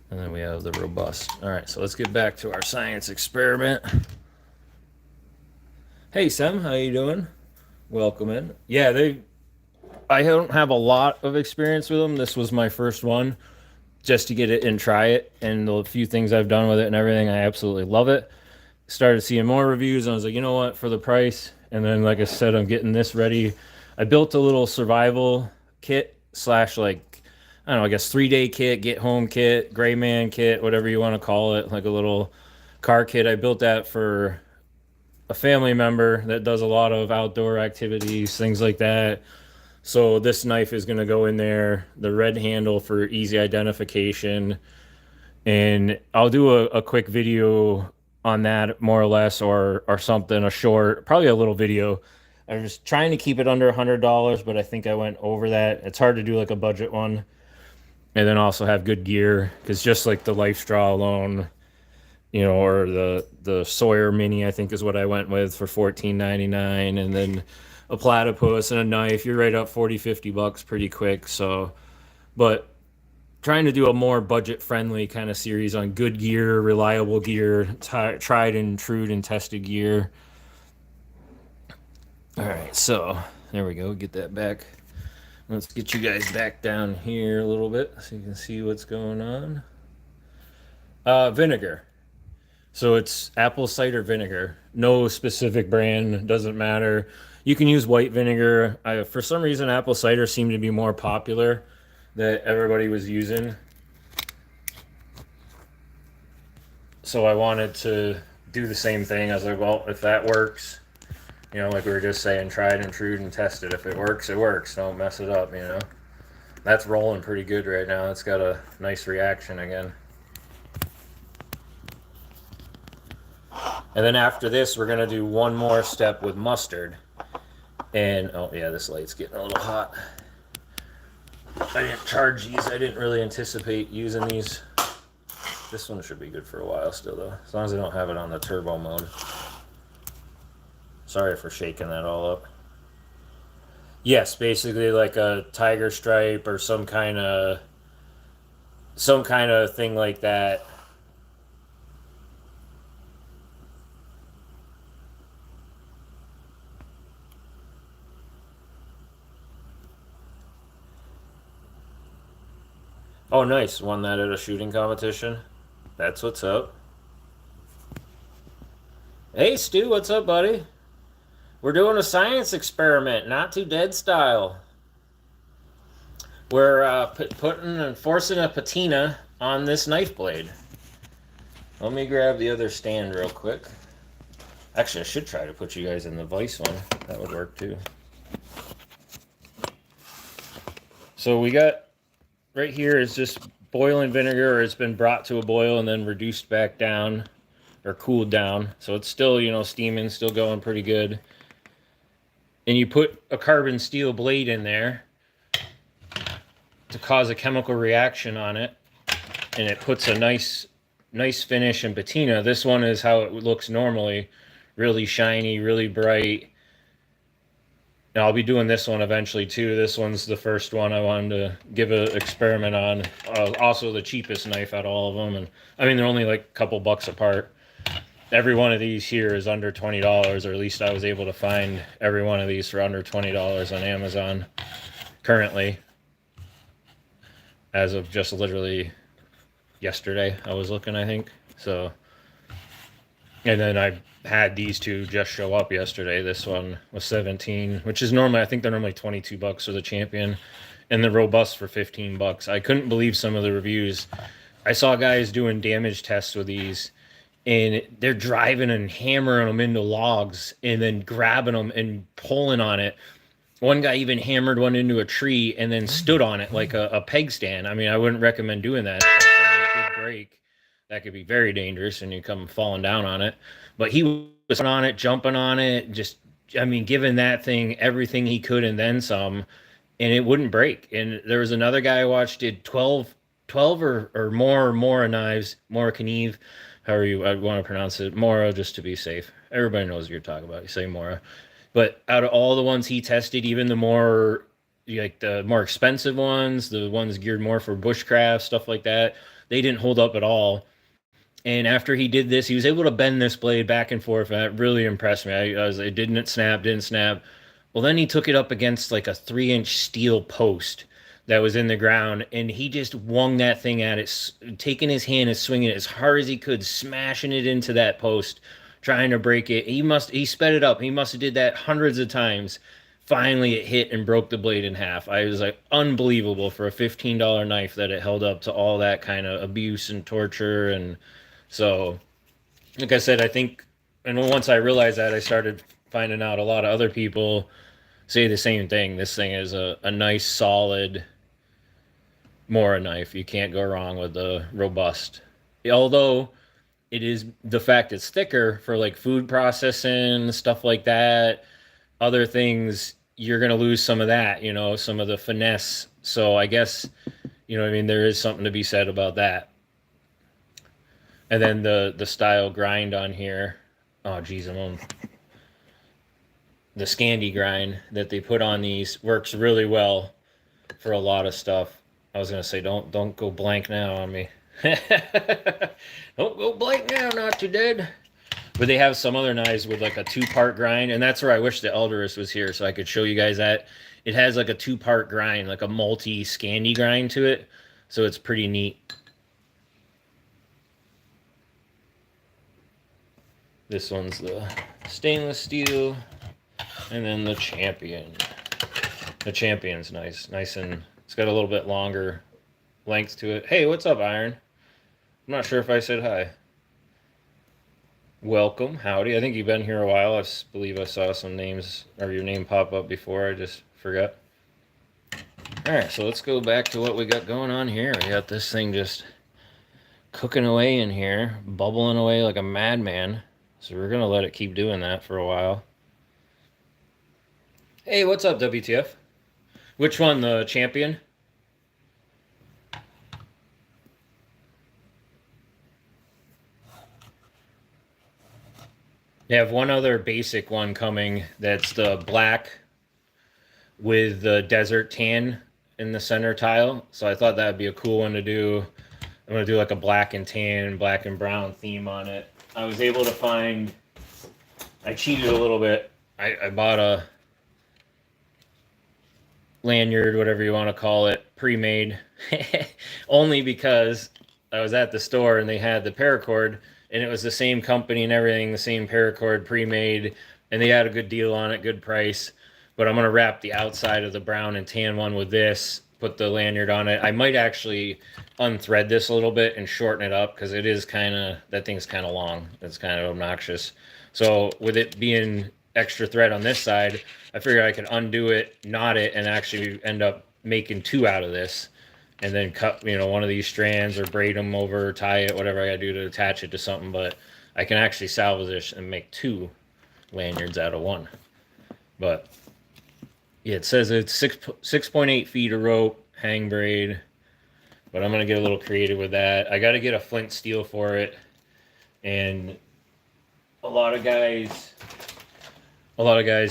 And then we have the robust. All right, so let's get back to our science experiment. Hey, Sam, how you doing? Welcome in. Yeah, I don't have a lot of experience with them. This was my first one, just to get it and try it. And the few things I've done with it and everything, I absolutely love it. Started seeing more reviews, and I was like, you know what, for the price. And then, like I said, I'm getting this ready. I built a little survival kit slash, like, I don't know, I guess 3-day kit, get home kit, gray man kit, whatever you want to call it, like a little car kit. I built that for a family member that does a lot of outdoor activities, things like that. So this knife is going to go in there, the red handle for easy identification. And I'll do a quick video on that, more or less, or something, a short, probably a little video. I was trying to keep it under $100, but I think I went over that. It's hard to do like a budget one. And then also have good gear, because just like the Life Straw alone, you know, or the Sawyer Mini, I think is what I went with for $14.99, and then a platypus and a knife, you're right up 40-50 bucks pretty quick. So, but trying to do a more budget friendly kind of series on good gear, reliable gear, tried and true and tested gear. All right, so there we go. Get that back. Let's get you guys back down here a little bit so you can see what's going on. Vinegar. So it's apple cider vinegar. No specific brand, doesn't matter. You can use white vinegar. For some reason, apple cider seemed to be more popular that everybody was using. So I wanted to do the same thing. I was like, well, if that works, you know, like we were just saying, tried and true and tested. If it works, it works. Don't mess it up, you know. That's rolling pretty good right now. It's got a nice reaction again. And then after this, we're going to do one more step with mustard. And, oh yeah, this light's getting a little hot. I didn't charge these. I didn't really anticipate using these. This one should be good for a while still, though. As long as I don't have it on the turbo mode. Sorry for shaking that all up. Yes, basically like a tiger stripe or some kind of thing like that. Oh, nice. Won that at a shooting competition. That's what's up. Hey, Stu, what's up, buddy? We're doing a science experiment, not too dead style. We're putting and forcing a patina on this knife blade. Let me grab the other stand real quick. Actually, I should try to put you guys in the vise one. That would work too. So we got, right here is just boiling vinegar, or it's been brought to a boil and then reduced back down or cooled down. So it's still, you know, steaming, still going pretty good. And you put a carbon steel blade in there to cause a chemical reaction on it, and it puts a nice finish and patina. This one is how it looks normally, really shiny, really bright. Now I'll be doing this one eventually too. This one's the first one I wanted to give an experiment on. Also the cheapest knife out of all of them, and I mean they're only like a couple bucks apart. Every one of these here is under $20, or at least I was able to find every one of these for under $20 on Amazon currently. As of just literally yesterday, I was looking, I think. So, and then I had these two just show up yesterday. This one was 17, which is normally, I think they're normally 22 bucks for the Champion, and the Robust for 15 bucks. I couldn't believe some of the reviews. I saw guys doing damage tests with these, and they're driving and hammering them into logs and then grabbing them and pulling on it. One guy even hammered one into a tree and then stood on it like a peg stand. I mean, I wouldn't recommend doing that. If a good break, that could be very dangerous and you come falling down on it. But he was on it, jumping on it, just, I mean, giving that thing everything he could and then some, and it wouldn't break. And there was another guy I watched did 12 or more Mora knives, Mora Knive, however you I want to pronounce it, Mora, just to be safe. Everybody knows what you're talking about. You say Mora. But out of all the ones he tested, even the more like the more expensive ones, the ones geared more for bushcraft, stuff like that, they didn't hold up at all. And after he did this, he was able to bend this blade back and forth. And that really impressed me. It didn't snap, didn't snap. Well, then he took it up against like a 3-inch steel post that was in the ground, and he just wung that thing at it, taking his hand and swinging it as hard as he could, smashing it into that post, trying to break it. He sped it up. He must have did that hundreds of times. Finally, it hit and broke the blade in half. I was like, unbelievable for a $15 knife that it held up to all that kind of abuse and torture. And so, like I said, I think, and once I realized that, I started finding out a lot of other people say the same thing. This thing is a nice, solid Mora knife. You can't go wrong with the robust. Although it is the fact it's thicker for like food processing, stuff like that, other things, you're going to lose some of that, some of the finesse. So I guess, I mean, there is something to be said about that. And then the style grind on here. Oh, geez, the Scandi grind that they put on these works really well for a lot of stuff. I was gonna say don't go blank now on me. Don't go blank now, not too dead. But they have some other knives with like a 2-part grind, and that's where I wish the Eldorus was here so I could show you guys that. It has like a 2-part grind, like a multi Scandi grind to it, so it's pretty neat. This one's the stainless steel, and then the Champion. The Champion's nice, and it's got a little bit longer length to it. Hey, what's up, Iron? I'm not sure if I said hi. Welcome, howdy. I think you've been here a while. I believe I saw some names or your name pop up before. I just forgot. All right, so let's go back to what we got going on here. We got this thing just cooking away in here, bubbling away like a madman. So we're gonna let it keep doing that for a while. Hey, what's up, WTF? Which one, the Champion? They have one other basic one coming that's the black with the desert tan in the center tile. So I thought that would be a cool one to do. I'm going to do like a black and tan, black and brown theme on it. I was able to find, I cheated a little bit. I bought a lanyard, whatever you want to call it, pre-made, only because I was at the store and they had the paracord, and it was the same company and everything, the same paracord pre-made, and they had a good deal on it, good price. But I'm going to wrap the outside of the brown and tan one with this, put the lanyard on it. I might actually unthread this a little bit and shorten it up because it is kind of, that thing's kind of long. It's kind of obnoxious. So with it being extra thread on this side, I figured I could undo it, knot it, and actually end up making 2 out of this. And then cut, one of these strands or braid them over, tie it, whatever I gotta do to attach it to something. But I can actually salvage this and make 2 lanyards out of 1. But yeah, it says it's 6.8 feet of rope, hang braid. But I'm gonna get a little creative with that. I gotta get a flint steel for it. And a lot of guys,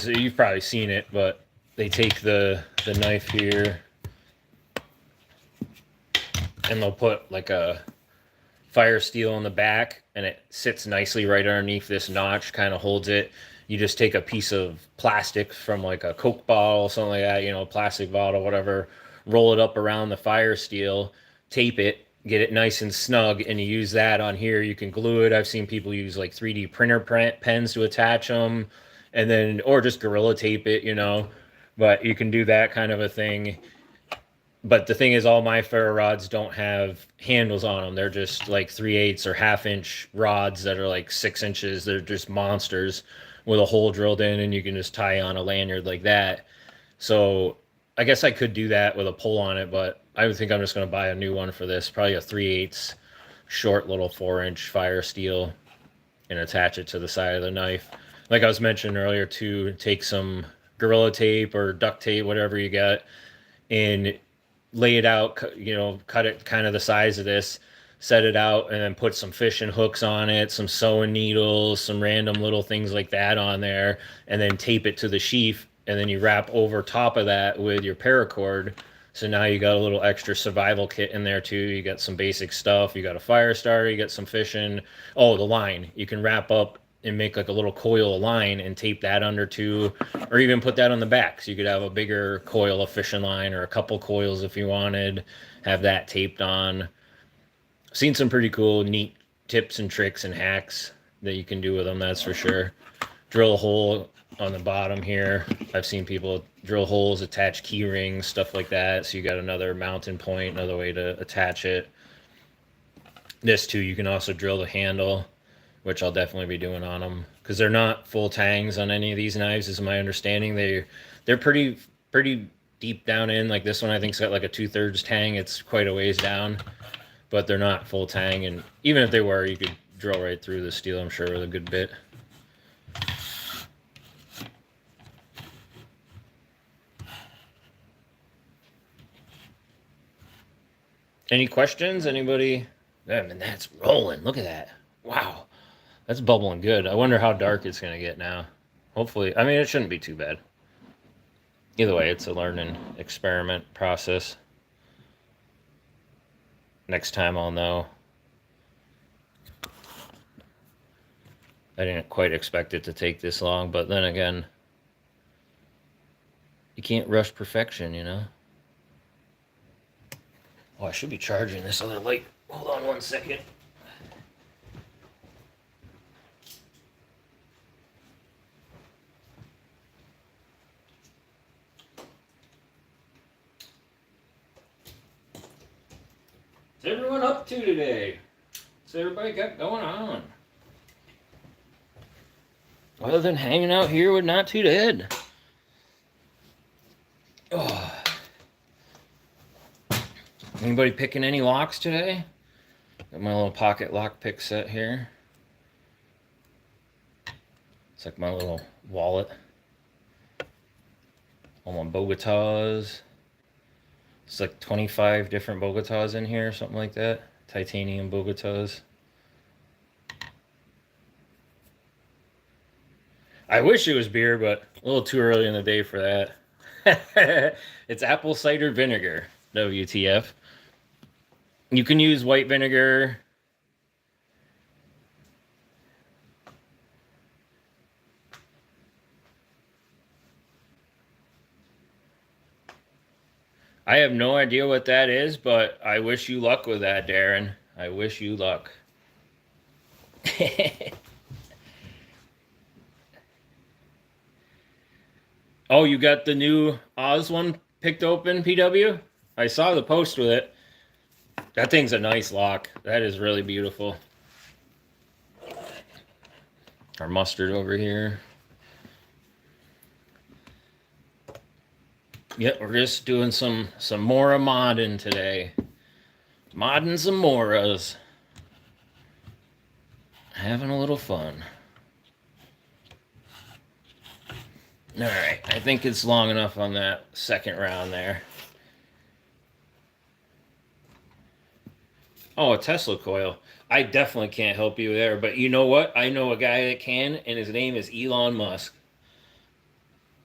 you've probably seen it, but they take the knife here and they'll put like a fire steel in the back, and it sits nicely right underneath this notch, kind of holds it. You just take a piece of plastic from like a Coke bottle, something like that, plastic bottle, whatever, roll it up around the fire steel, tape it, get it nice and snug, and you use that on here. You can glue it. I've seen people use like 3D printer pens to attach them, and then, or just Gorilla Tape it, but you can do that kind of a thing. But the thing is, all my ferro rods don't have handles on them. They're just like 3/8 or 1/2 inch rods that are like 6 inches. They're just monsters with a hole drilled in, and you can just tie on a lanyard like that. So I guess I could do that with a pull on it, but I would think I'm just going to buy a new one for this, probably a 3/8 short little 4-inch fire steel and attach it to the side of the knife. Like I was mentioning earlier, to take some Gorilla Tape or duct tape, whatever you got, and lay it out, cut it kind of the size of this, set it out, and then put some fishing hooks on it, some sewing needles, some random little things like that on there, and then tape it to the sheath, and then you wrap over top of that with your paracord. So now you got a little extra survival kit in there too. You got some basic stuff. You got a fire starter. You got some fishing. Oh, the line. You can wrap up and make like a little coil of line and tape that under too, or even put that on the back. So you could have a bigger coil of fishing line or a couple coils if you wanted. Have that taped on. Seen some pretty cool, neat tips and tricks and hacks that you can do with them. That's for sure. Drill a hole on the bottom here. I've seen people drill holes, attach key rings, stuff like that. So you got another mounting point, another way to attach it. This too, you can also drill the handle, which I'll definitely be doing on them, because they're not full tangs on any of these knives, is my understanding. They're pretty deep down in. Like this one, I think's got like a 2/3 tang. It's quite a ways down, but they're not full tang. And even if they were, you could drill right through the steel, I'm sure, with a good bit. Any questions? Anybody? I mean, that's rolling. Look at that. Wow. That's bubbling good. I wonder how dark it's going to get now. Hopefully, I mean, it shouldn't be too bad. Either way, it's a learning experiment process. Next time I'll know. I didn't quite expect it to take this long, but then again, you can't rush perfection, you know? Oh, I should be charging this other light. Hold on one second. What's everyone up to today? What's everybody got going on? Other than hanging out here with Not Too Dead. Oh. Anybody picking any locks today? Got my little pocket lock pick set here. It's like my little wallet. All my Bogotas. It's like 25 different Bogotas in here, something like that. Titanium Bogotas. I wish it was beer, but a little too early in the day for that. It's apple cider vinegar, WTF. You can use white vinegar. I have no idea what that is, but I wish you luck with that, Darren. I wish you luck. Oh, you got the new Oz one picked open, PW? I saw the post with it. That thing's a nice lock. That is really beautiful. Our mustard over here. Yep, we're just doing some Mora modding today. Modding some Moras. Having a little fun. Alright, I think it's long enough on that second round there. Oh, a Tesla coil. I definitely can't help you there, but you know what? I know a guy that can, and his name is Elon Musk.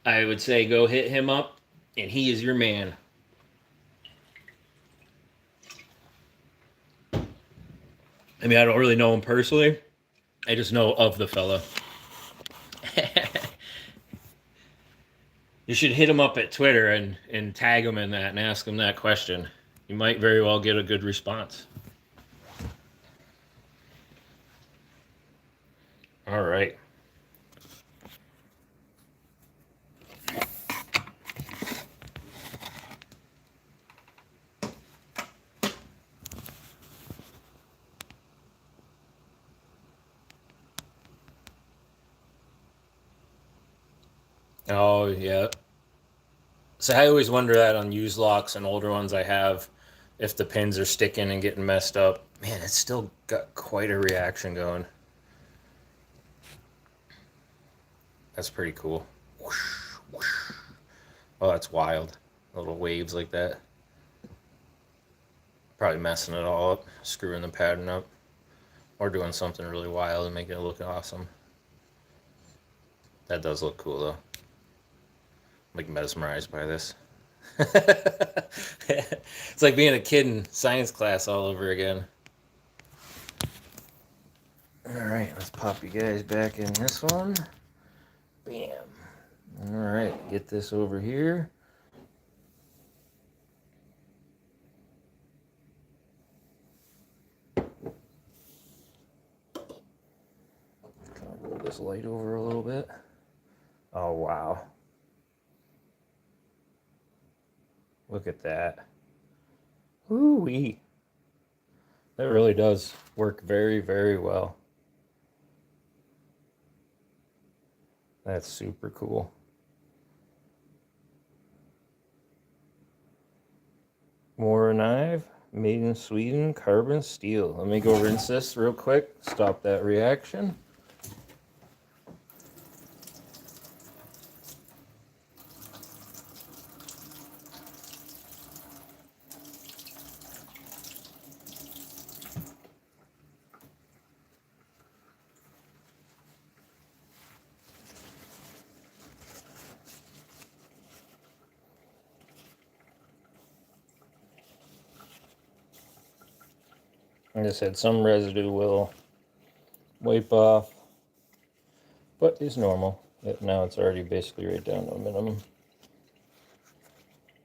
I would say go hit him up, and he is your man. I mean, I don't really know him personally. I just know of the fella. You should hit him up at Twitter and tag him in that and ask him that question. You might very well get a good response. All right. Oh, yeah. So I always wonder that on used locks and older ones I have. if the pins are sticking and getting messed up. Man, it's still got quite a reaction going. That's pretty cool. Whoosh, whoosh. Oh, that's wild. Little waves like that. Probably messing it all up, screwing the pattern up, or doing something really wild and making it look awesome. That does look cool though. I'm like mesmerized by this. It's like being a kid in science class all over again. Alright, let's pop you guys back in this one. Bam. Alright, get this over here. Roll this light over a little bit. Oh, wow. Look at that. Woo-wee. That really does work very, very well. That's super cool. Mora knife, made in Sweden, carbon steel. Let me go rinse this real quick, stop that reaction. Like I said, some residue will wipe off, but it's normal. Now it's already basically right down to a minimum.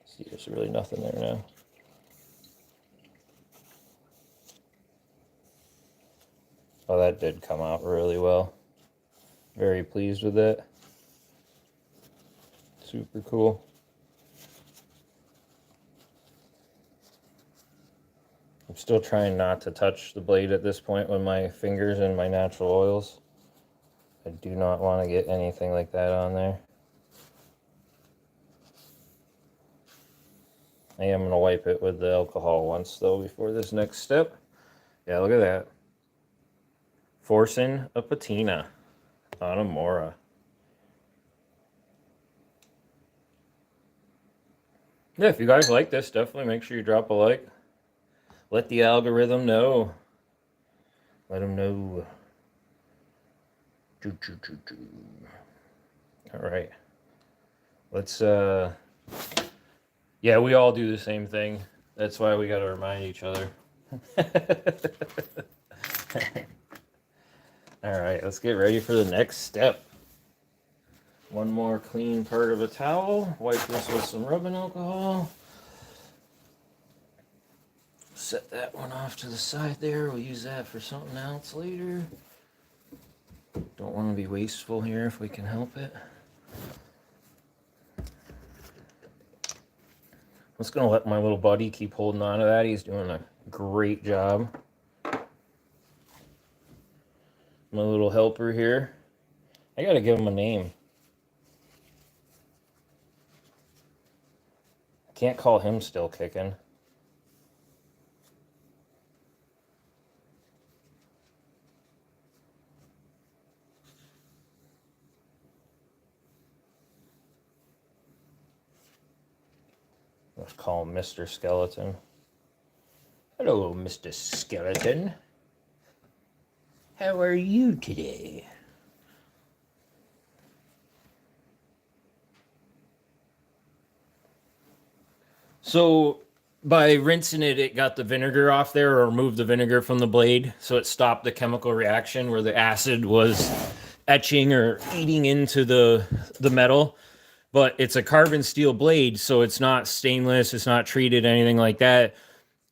See, there's really nothing there now. Oh, that did come out really well. Very pleased with it. Super cool. I'm still trying not to touch the blade at this point with my fingers and my natural oils. I do not want to get anything like that on there. I am going to wipe it with the alcohol once though before this next step. Yeah, look at that. Forcing a patina on a Mora. Yeah, if you guys like this, definitely make sure you drop a like. Let the algorithm know. Let them know. All right. Let's, yeah, we all do the same thing. That's why we got to remind each other. All right, let's get ready for the next step. One more clean part of a towel. Wipe this with some rubbing alcohol. Set that one off to the side there. We'll use that for something else later. Don't want to be wasteful here if we can help it. I'm just going to let my little buddy keep holding on to that. He's doing a great job. My little helper here. I got to give him a name. I can't call him still kicking. Let's call him Mr. Skeleton. Hello, Mr. Skeleton. How are you today? So by rinsing it, it got the vinegar off there, or removed the vinegar from the blade, so it stopped the chemical reaction where the acid was etching or eating into the metal. But it's a carbon steel blade, so it's not stainless, it's not treated, anything like that.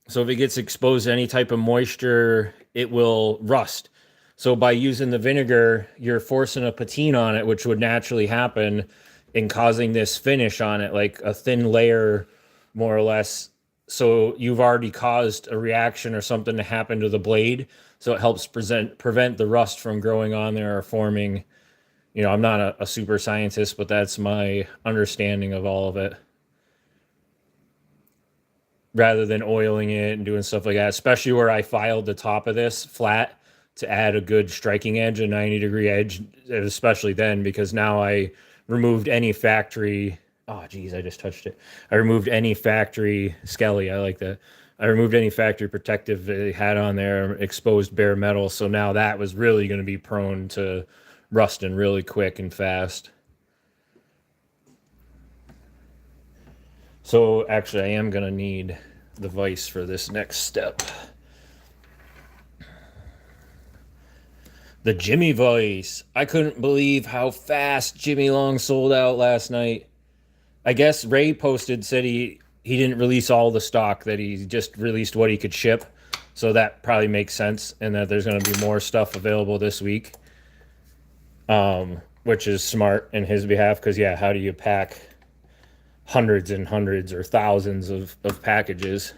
So if it gets exposed to any type of moisture, it will rust. So by using the vinegar, you're forcing a patina on it, which would naturally happen, and causing this finish on it, like a thin layer, more or less. So you've already caused a reaction or something to happen to the blade. So it helps prevent the rust from growing on there or forming. You know, I'm not a super scientist, but that's my understanding of all of it. rather than oiling it and doing stuff like that, especially where I filed the top of this flat to add a good striking edge, a 90-degree edge, especially then, because now I removed any factory. Oh, geez, I just touched it. I removed any factory skelly. I like that. I removed any factory protective they had on there, exposed bare metal. So now that was really going to be prone to rusting really quick and fast. So actually, I am going to need the vise for this next step. The Jimmy vise. I couldn't believe how fast Jimmy Long sold out last night. I guess Ray posted, said he didn't release all the stock, that he just released what he could ship. So that probably makes sense, and that there's going to be more stuff available this week, which is smart in his behalf, because, yeah, how do you pack hundreds and hundreds or thousands of packages?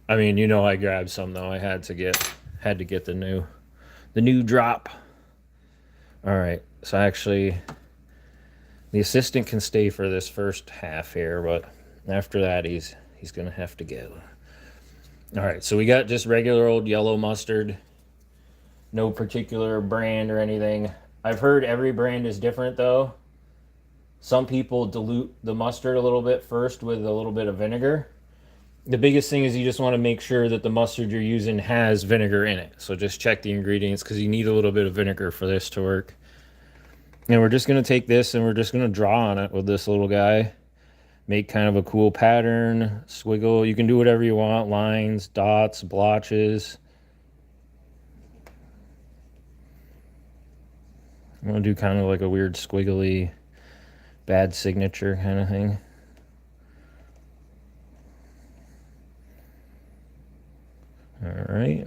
I mean, I grabbed some, though. I had to get the new drop. All right, so actually, the assistant can stay for this first half here, but after that, he's gonna have to go. All right, so we got just regular old yellow mustard. No particular brand or anything. I've heard every brand is different, though. Some people dilute the mustard a little bit first with a little bit of vinegar. The biggest thing is you just want to make sure that the mustard you're using has vinegar in it. So just check the ingredients, because you need a little bit of vinegar for this to work. And we're just going to take this and we're just going to draw on it with this little guy. Make kind of a cool pattern, squiggle. You can do whatever you want, lines, dots, blotches. I'm going to do kind of like a weird squiggly, bad signature kind of thing. All right.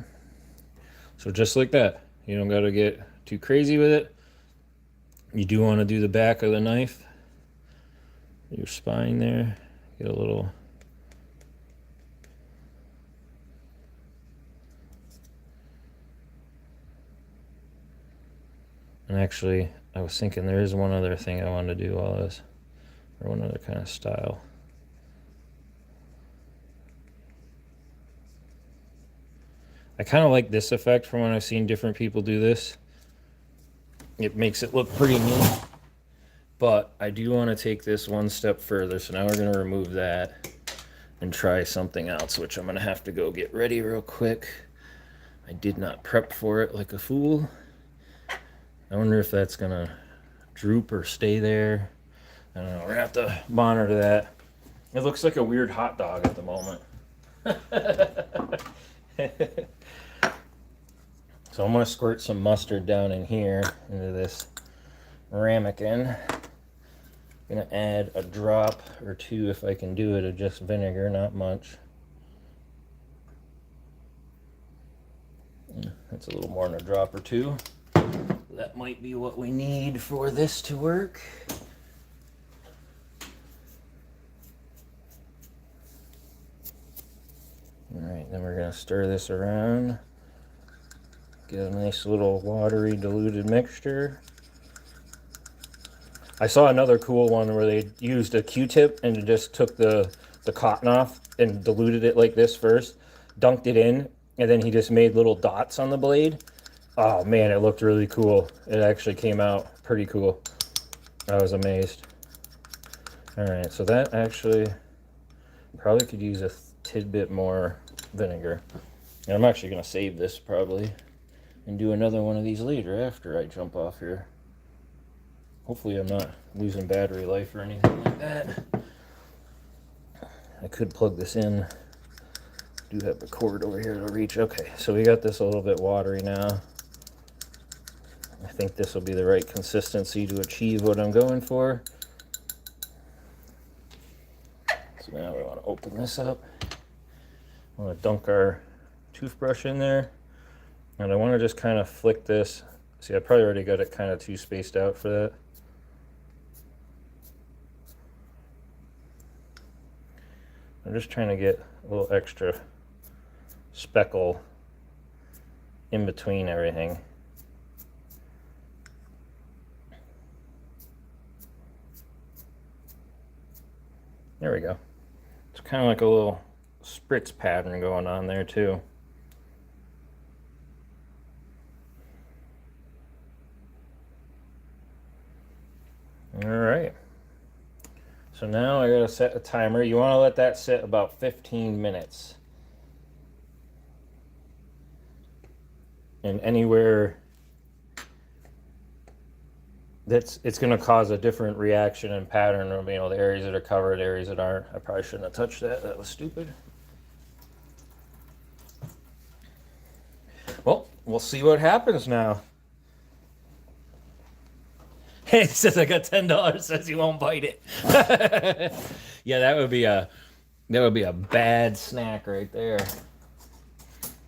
So just like that. You don't got to get too crazy with it. You do want to do the back of the knife, your spine there. Get a little. And actually, I was thinking there is one other thing I wanted to do while this, or one other kind of style. I kind of like this effect from when I've seen different people do this. It makes it look pretty neat. But I do want to take this one step further. So now we're going to remove that and try something else, which I'm going to have to go get ready real quick. I did not prep for it like a fool. I wonder if that's going to droop or stay there. I don't know. We're going to have to monitor that. It looks like a weird hot dog at the moment. So I'm going to squirt some mustard down in here into this ramekin. I'm going to add a drop or two, if I can do it, of just vinegar, not much. That's a little more than a drop or two. That might be what we need for this to work. All right, then we're going to stir this around. Get a nice little watery diluted mixture. I saw another cool one where they used a Q-tip and just took the cotton off and diluted it like this first, dunked it in, and then he just made little dots on the blade. Oh man, it looked really cool. It actually came out pretty cool. I was amazed. All right, so that actually probably could use a tidbit more vinegar. And I'm actually going to save this probably and do another one of these later after I jump off here. Hopefully I'm not losing battery life or anything like that. I could plug this in. I do have a cord over here to reach. Okay, so we got this a little bit watery now. I think this will be the right consistency to achieve what I'm going for. So now we want to open this up. I want to dunk our toothbrush in there. And I want to just kind of flick this. See, I probably already got it kind of too spaced out for that. I'm just trying to get a little extra speckle in between everything. There we go. It's kind of like a little spritz pattern going on there too. All right. So now I gotta set a timer. You want to let that sit about 15 minutes. And anywhere it's going to cause a different reaction and pattern of, you know, the areas that are covered, areas that aren't. I probably shouldn't have touched that. That was stupid. Well, we'll see what happens now. Hey, it says I got $10. Says he won't bite it. Yeah, that would be a bad snack right there.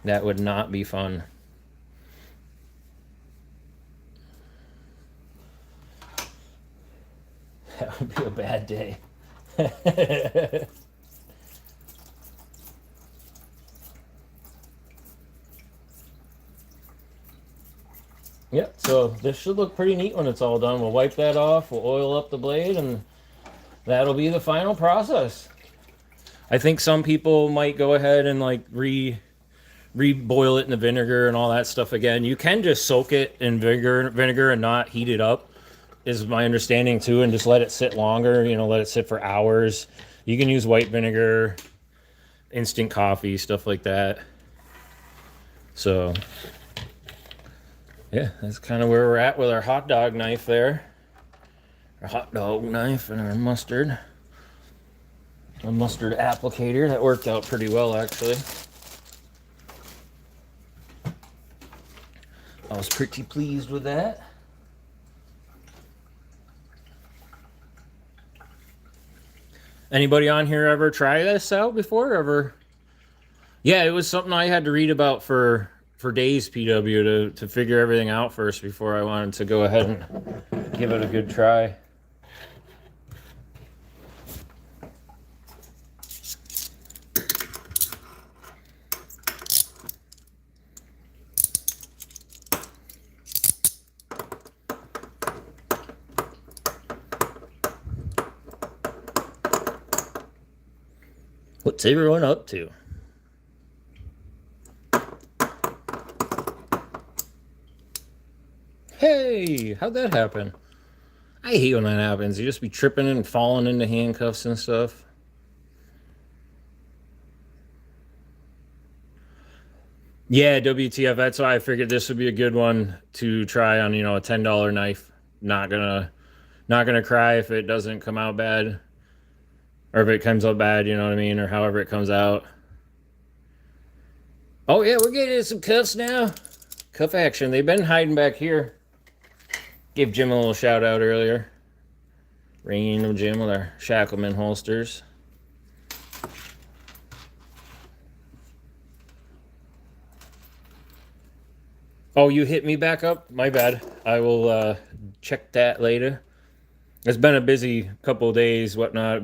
That would not be fun. That would be a bad day. Yeah, so this should look pretty neat when it's all done. We'll wipe that off, we'll oil up the blade, and that'll be the final process. I think some people might go ahead and like re-boil it in the vinegar and all that stuff again. You can just soak it in vinegar and not heat it up, is my understanding too, and just let it sit longer, you know, let it sit for hours. You can use white vinegar, instant coffee, stuff like that. So yeah, that's kind of where we're at with our hot dog knife there. Our hot dog knife and our mustard. A mustard applicator. That worked out pretty well, actually. I was pretty pleased with that. Anybody on here ever try this out before? Ever? Yeah, it was something I had to read about for days, PW, to figure everything out first before I wanted to go ahead and give it a good try. What's everyone up to? Hey, how'd that happen? I hate when that happens. You just be tripping and falling into handcuffs and stuff. Yeah, WTF. That's why I figured this would be a good one to try on, you know, a $10 knife. Not gonna cry if it doesn't come out bad. Or if it comes out bad, you know what I mean? Or however it comes out. Oh yeah, we're getting some cuffs now. Cuff action. They've been hiding back here. Gave Jim a little shout out earlier. Random Jim with our Shackleman holsters. Oh, you hit me back up? My bad. I will check that later. It's been a busy couple of days, whatnot.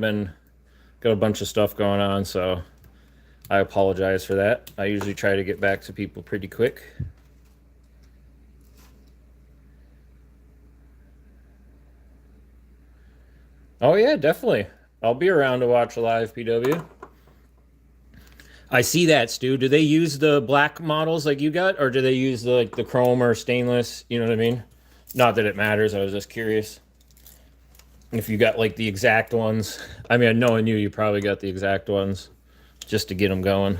Got a bunch of stuff going on, so I apologize for that. I usually try to get back to people pretty quick. Oh yeah, definitely. I'll be around to watch a live, PW. I see that, Stu. Do they use the black models like you got, or do they use the chrome or stainless? You know what I mean? Not that it matters. I was just curious if you got like the exact ones. I mean, knowing you, you probably got the exact ones just to get them going.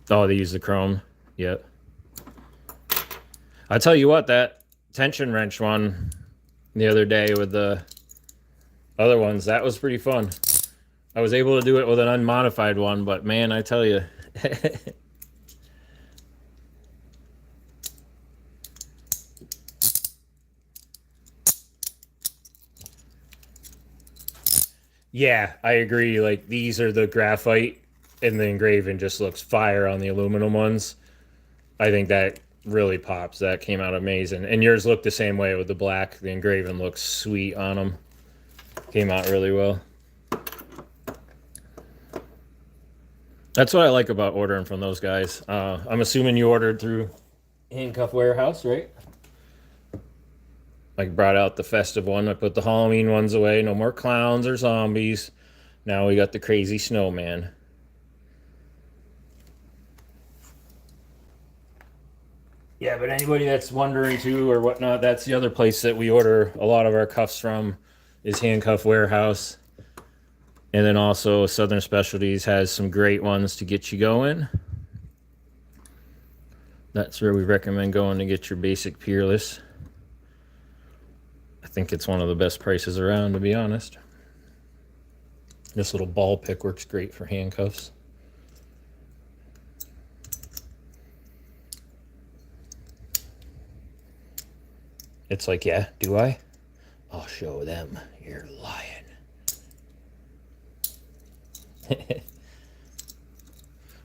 Oh, they use the chrome. Yep. I tell you what, that tension wrench one the other day with the other ones, that was pretty fun. I was able to do it with an unmodified one, but man, I tell you. Yeah, I agree. Like, these are the graphite, and the engraving just looks fire on the aluminum ones. I think that really pops. That came out amazing. And yours looked the same way with the black. The engraving looks sweet on them. Came out really well. That's what I like about ordering from those guys. I'm assuming you ordered through Handcuff Warehouse, right? I brought out the festive one. I put the Halloween ones away. No more clowns or zombies. Now we got the crazy snowman. Yeah, but anybody that's wondering too or whatnot, that's the other place that we order a lot of our cuffs from is Handcuff Warehouse. And then also Southern Specialties has some great ones to get you going. That's where we recommend going to get your basic Peerless. I think it's one of the best prices around, to be honest. This little ball pick works great for handcuffs. It's like, yeah, do I? I'll show them you're lying.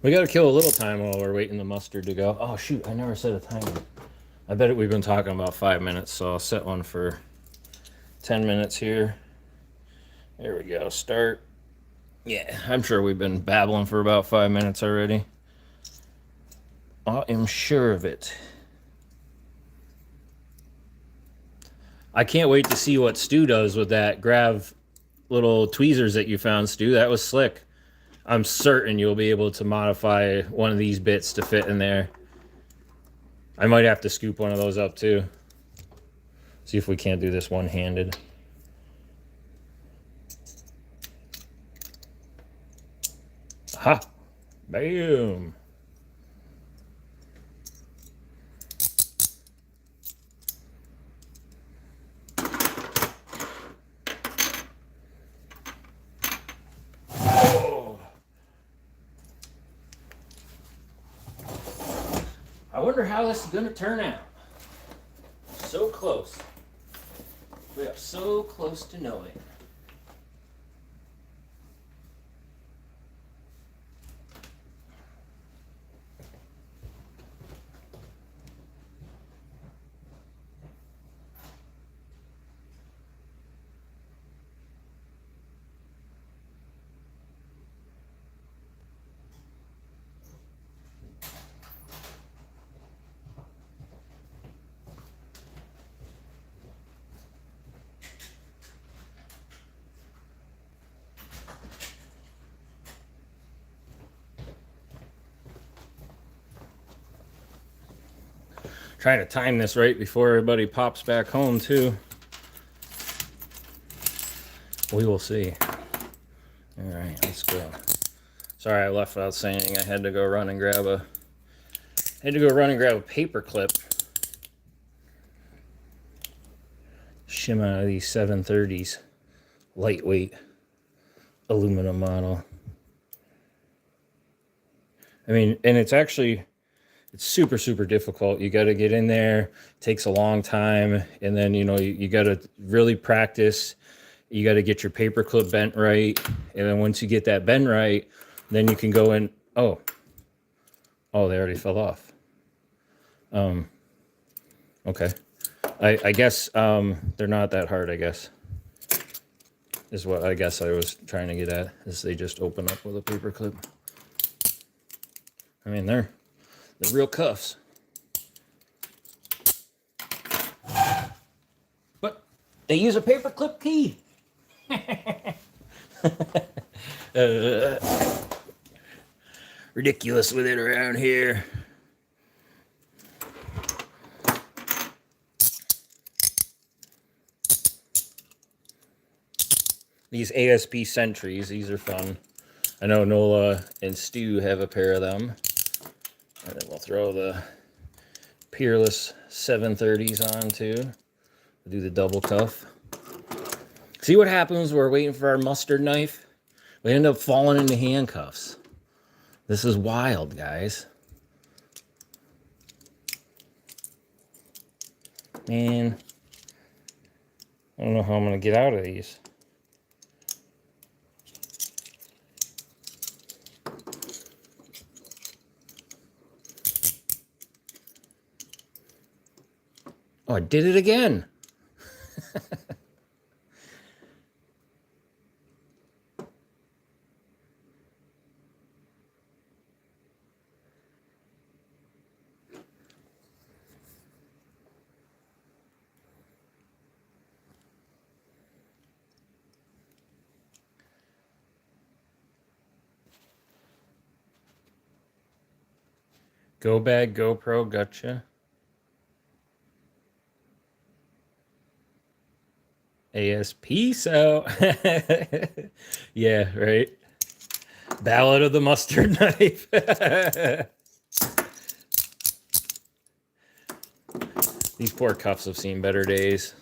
We gotta kill a little time while we're waiting the mustard to go. Oh shoot, I never set a timer. I bet we've been talking about 5 minutes, so I'll set one for 10 minutes here. There we go, start. Yeah, I'm sure we've been babbling for about 5 minutes already. I am sure of it. I can't wait to see what Stu does with that grav little tweezers that you found, Stu. That was slick. I'm certain you'll be able to modify one of these bits to fit in there. I might have to scoop one of those up too. See if we can't do this one-handed. Ha! Bam! I wonder how this is going to turn out. So close. We are so close to knowing. Trying to time this right before everybody pops back home too. We will see. All right, let's go. Sorry, I left without saying. I had to go run and grab a paper clip. Shim out of these 730s, lightweight aluminum model. I mean, and it's super, super difficult. You got to get in there. It takes a long time. And then, you got to really practice. You got to get your paper clip bent right. And then once you get that bend right, then you can go in. Oh, they already fell off. Okay. I guess they're not that hard, I guess. Is what I guess I was trying to get at, is they just open up with a paper clip. I mean, they're real cuffs. But they use a paperclip key. Ridiculous with it around here. These ASP Sentries, these are fun. I know Nola and Stu have a pair of them. And then we'll throw the Peerless 730s on too. We'll do the double cuff. See what happens when we're waiting for our mustard knife? We end up falling into handcuffs. This is wild, guys. Man, I don't know how I'm going to get out of these. Oh, I did it again. Go Bag GoPro gotcha. ASP so. Yeah, right. Ballad of the Mustard Knife. These poor cuffs have seen better days.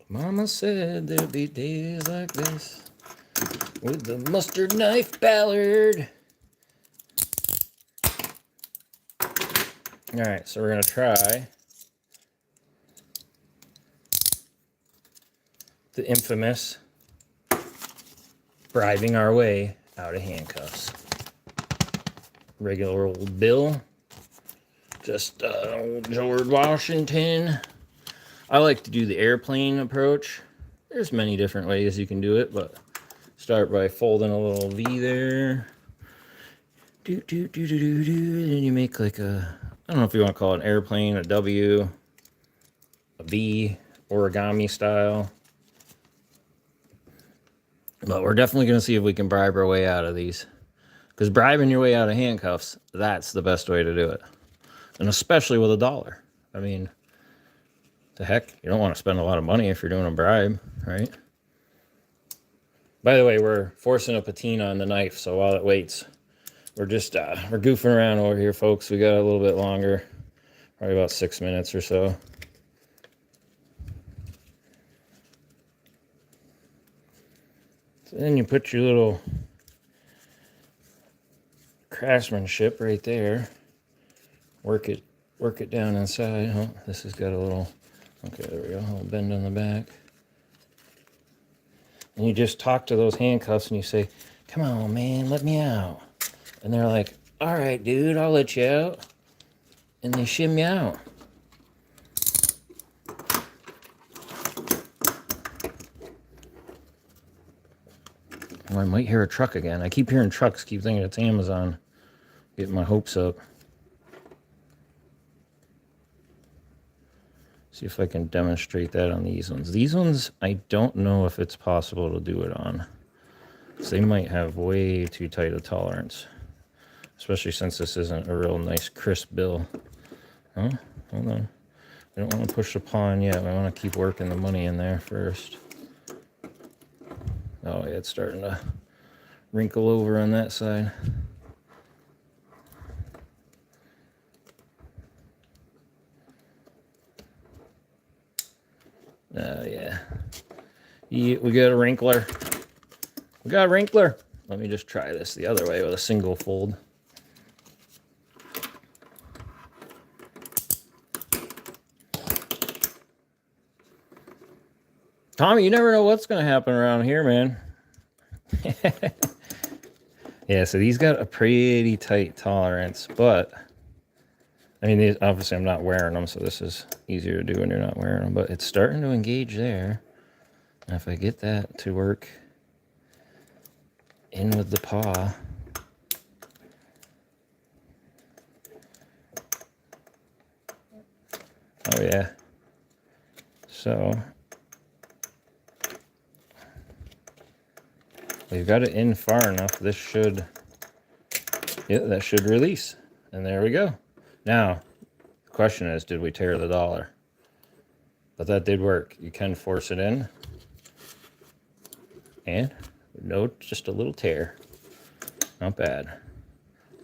Mama said there'd be days like this with the mustard knife ballard. All right, so we're gonna try the infamous bribing our way out of handcuffs. Regular old Bill, just old George Washington. I like to do the airplane approach. There's many different ways you can do it, but start by folding a little V there. Then you make like a, I don't know if you want to call it an airplane, a W, a V, origami style. But we're definitely going to see if we can bribe our way out of these. Because bribing your way out of handcuffs, that's the best way to do it. And especially with $1. I mean, the heck, you don't want to spend a lot of money if you're doing a bribe, right? By the way, we're forcing a patina on the knife, so while it waits, we're just, we're goofing around over here, folks. We got a little bit longer, probably about 6 minutes or so. So then you put your little craftsmanship right there. Work it down inside. Oh, this has got a little, okay, there we go, a little bend on the back. And you just talk to those handcuffs and you say, come on, man, let me out. And they're like, all right, dude, I'll let you out. And they shim you out. Oh, I might hear a truck again. I keep hearing trucks, keep thinking it's Amazon. Getting my hopes up. See if I can demonstrate that on these ones. These ones, I don't know if it's possible to do it on. So they might have way too tight a tolerance. Especially since this isn't a real nice crisp bill. Oh, hold on. I don't want to push the pawn yet. I want to keep working the money in there first. Oh yeah, it's starting to wrinkle over on that side. Yeah. We got a wrinkler. We got a wrinkler. Let me just try this the other way with a single fold. Tommy, you never know what's going to happen around here, man. Yeah, so these got a pretty tight tolerance, but I mean, these, obviously I'm not wearing them, so this is easier to do when you're not wearing them, but it's starting to engage there. And if I get that to work in with the paw, oh yeah. So we've got it in far enough. This should, yeah, that should release. And there we go. Now, the question is, did we tear the dollar? But that did work. You can force it in. And no, just a little tear. Not bad.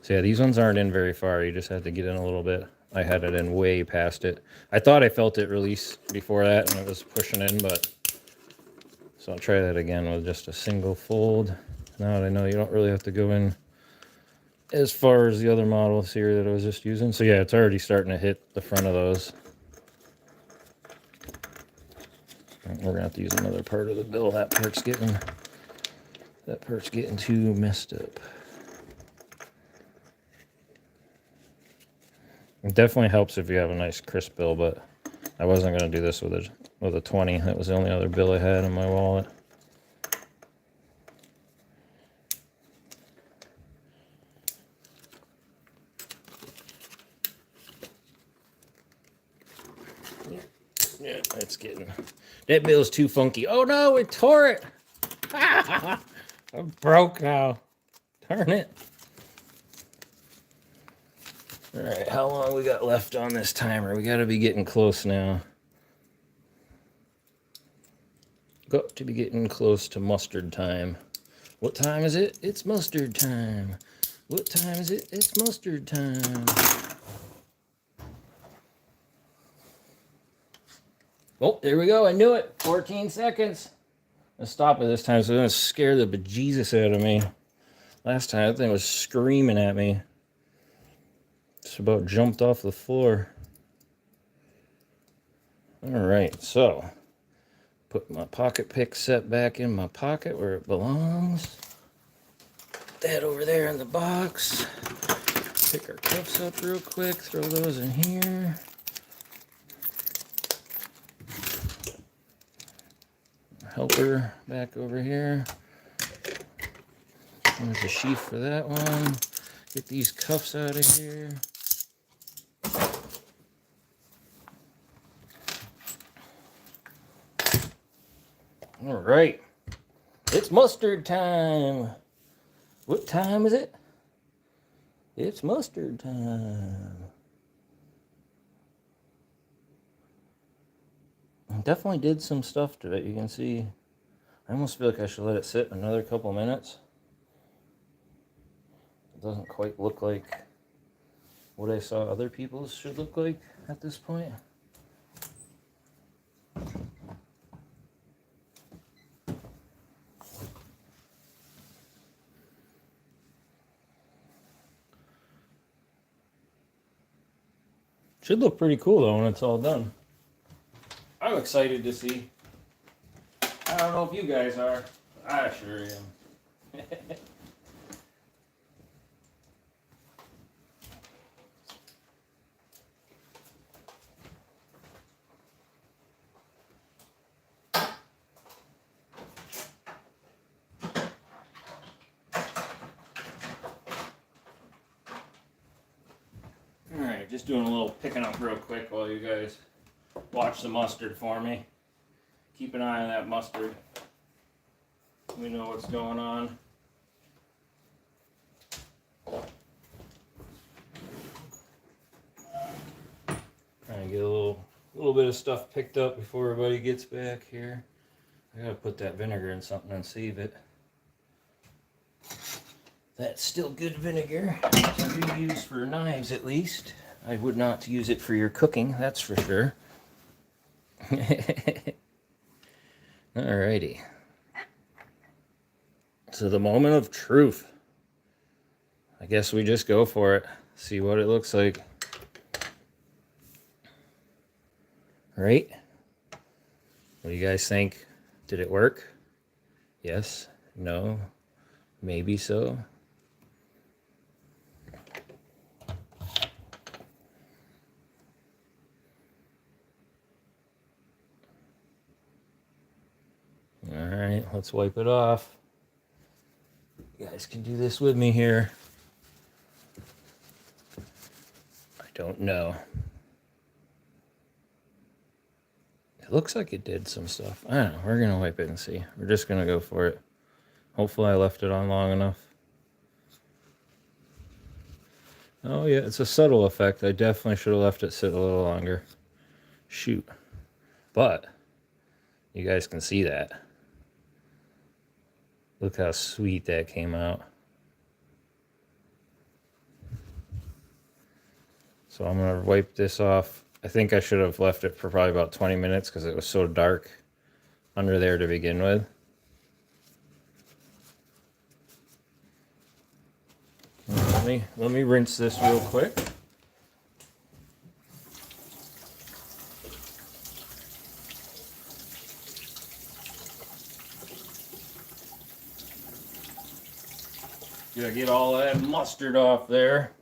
So yeah, these ones aren't in very far. You just have to get in a little bit. I had it in way past it. I thought I felt it release before that and it was pushing in, but so I'll try that again with just a single fold. Now that I know you don't really have to go in as far as the other models here that I was just using. So yeah, it's already starting to hit the front of those. We're gonna have to use another part of the bill. That part's getting too messed up. It definitely helps if you have a nice crisp bill, but I wasn't gonna do this with a 20. That was the only other bill I had in my wallet. Yeah, it's getting... That bill's too funky. Oh no, it tore it! I'm broke now. Darn it. Alright, how long we got left on this timer? We gotta be getting close now. Got to be getting close to mustard time. What time is it? It's mustard time. What time is it? It's mustard time. Oh, there we go. I knew it. 14 seconds. Let's stop it this time so it doesn't scare the bejesus out of me. Last time that thing was screaming at me. Just about jumped off the floor. Alright, so put my pocket pick set back in my pocket where it belongs. Put that over there in the box. Pick our cuffs up real quick. Throw those in here. Helper back over here. There's a sheath for that one. Get these cuffs out of here. All right, it's mustard time. What time is it? It's mustard time. I definitely did some stuff to it. You can see, I almost feel like I should let it sit another couple minutes. It doesn't quite look like what I saw other people's should look like at this point. Should look pretty cool though when it's all done. I'm excited to see. I don't know if you guys are. I sure am. Alright, just doing a little picking up real quick while you guys watch the mustard for me. Keep an eye on that mustard. We know what's going on. Trying to get a little bit of stuff picked up before everybody gets back here. I gotta put that vinegar in something and save it. That's still good vinegar to be used for knives at least. I would not use it for your cooking, that's for sure. Alrighty. So the moment of truth. I guess we just go for it. See what it looks like. Right? What do you guys think? Did it work? Yes? No? Maybe so? Alright, let's wipe it off. You guys can do this with me here. I don't know. It looks like it did some stuff. I don't know. We're going to wipe it and see. We're just going to go for it. Hopefully I left it on long enough. Oh yeah, it's a subtle effect. I definitely should have left it sit a little longer. Shoot. But you guys can see that. Look how sweet that came out. So I'm going to wipe this off. I think I should have left it for probably about 20 minutes because it was so dark under there to begin with. Let me rinse this real quick. Gotta get all that mustard off there.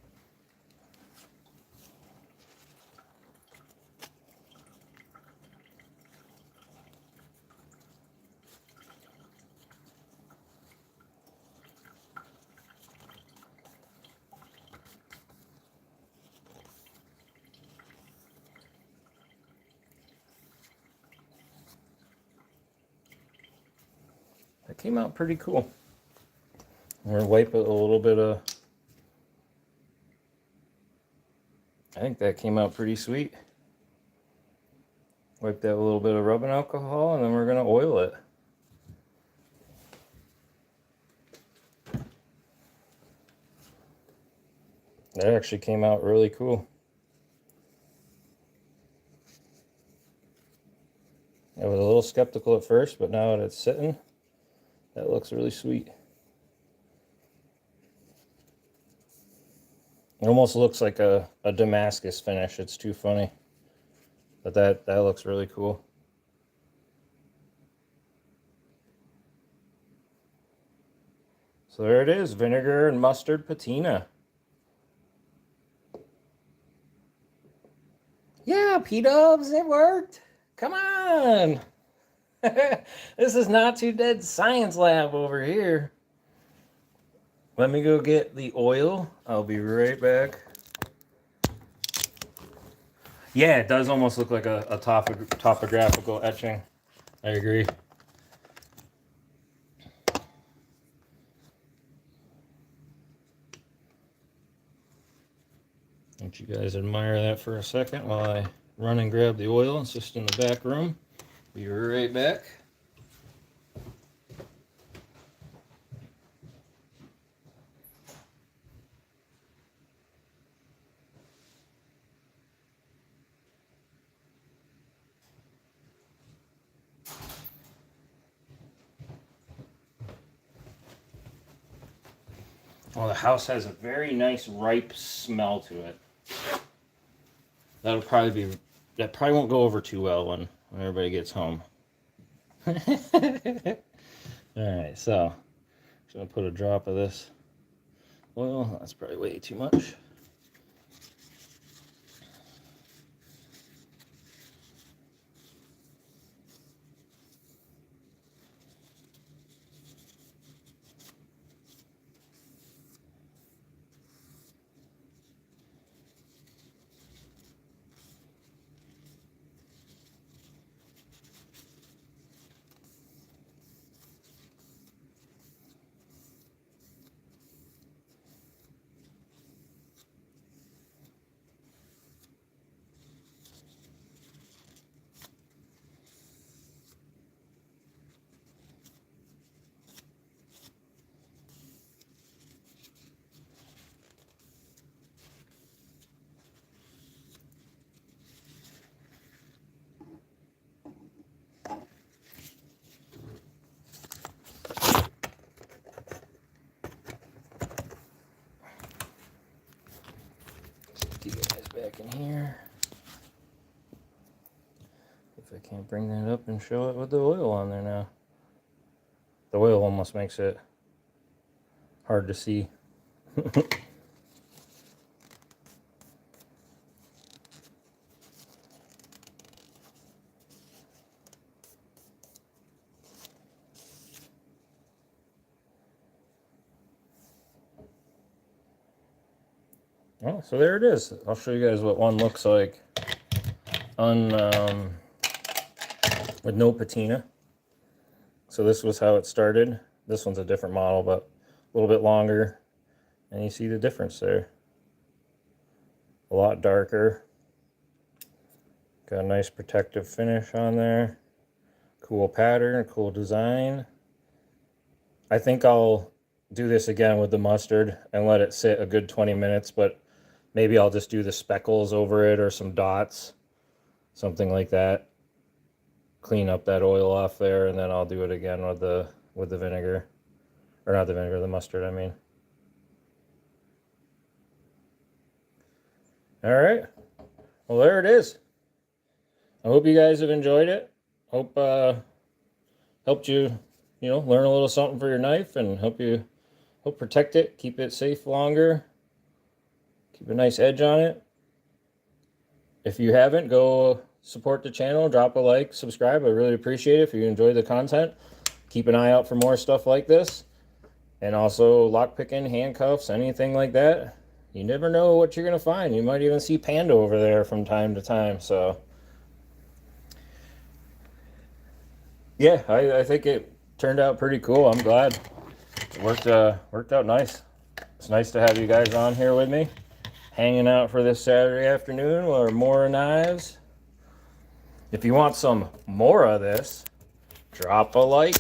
came out pretty cool. I'm going to wipe it a little bit of... I think that came out pretty sweet. Wipe that with a little bit of rubbing alcohol, and then we're going to oil it. That actually came out really cool. I was a little skeptical at first, but now that it's sitting, that looks really sweet. It almost looks like a Damascus finish. It's too funny. But that looks really cool. So there it is, vinegar and mustard patina. Yeah, P-dubs, it worked. Come on. This is not too dead science lab over here. Let me go get the oil. I'll be right back. Yeah, it does almost look like a topographical etching. I agree. Let you guys admire that for a second while I run and grab the oil. It's just in the back room. Be right back. Well, the house has a very nice ripe smell to it. That probably won't go over too well when everybody gets home. Alright, so just gonna put a drop of this oil. That's probably way too much. Get you guys back in here. If I can't bring that up and show it with the oil on there now. The oil almost makes it hard to see. Oh, so there it is. I'll show you guys what one looks like with no patina. So this was how it started. This one's a different model, but a little bit longer. And you see the difference there. A lot darker. Got a nice protective finish on there. Cool pattern, cool design. I think I'll do this again with the mustard and let it sit a good 20 minutes, but maybe I'll just do the speckles over it or some dots, something like that. Clean up that oil off there, and then I'll do it again with the vinegar. Or not the vinegar, the mustard, I mean. All right. Well, there it is. I hope you guys have enjoyed it. Hope helped you, learn a little something for your knife, and hope protect it, keep it safe longer. Keep a nice edge on it. If you haven't, go support the channel, drop a like, subscribe. I really appreciate it if you enjoy the content. Keep an eye out for more stuff like this. And also lockpicking, handcuffs, anything like that. You never know what you're going to find. You might even see Panda over there from time to time. So, yeah, I think it turned out pretty cool. I'm glad. It worked out nice. It's nice to have you guys on here with me, hanging out for this Saturday afternoon or Mora knives. If you want some more of this, drop a like.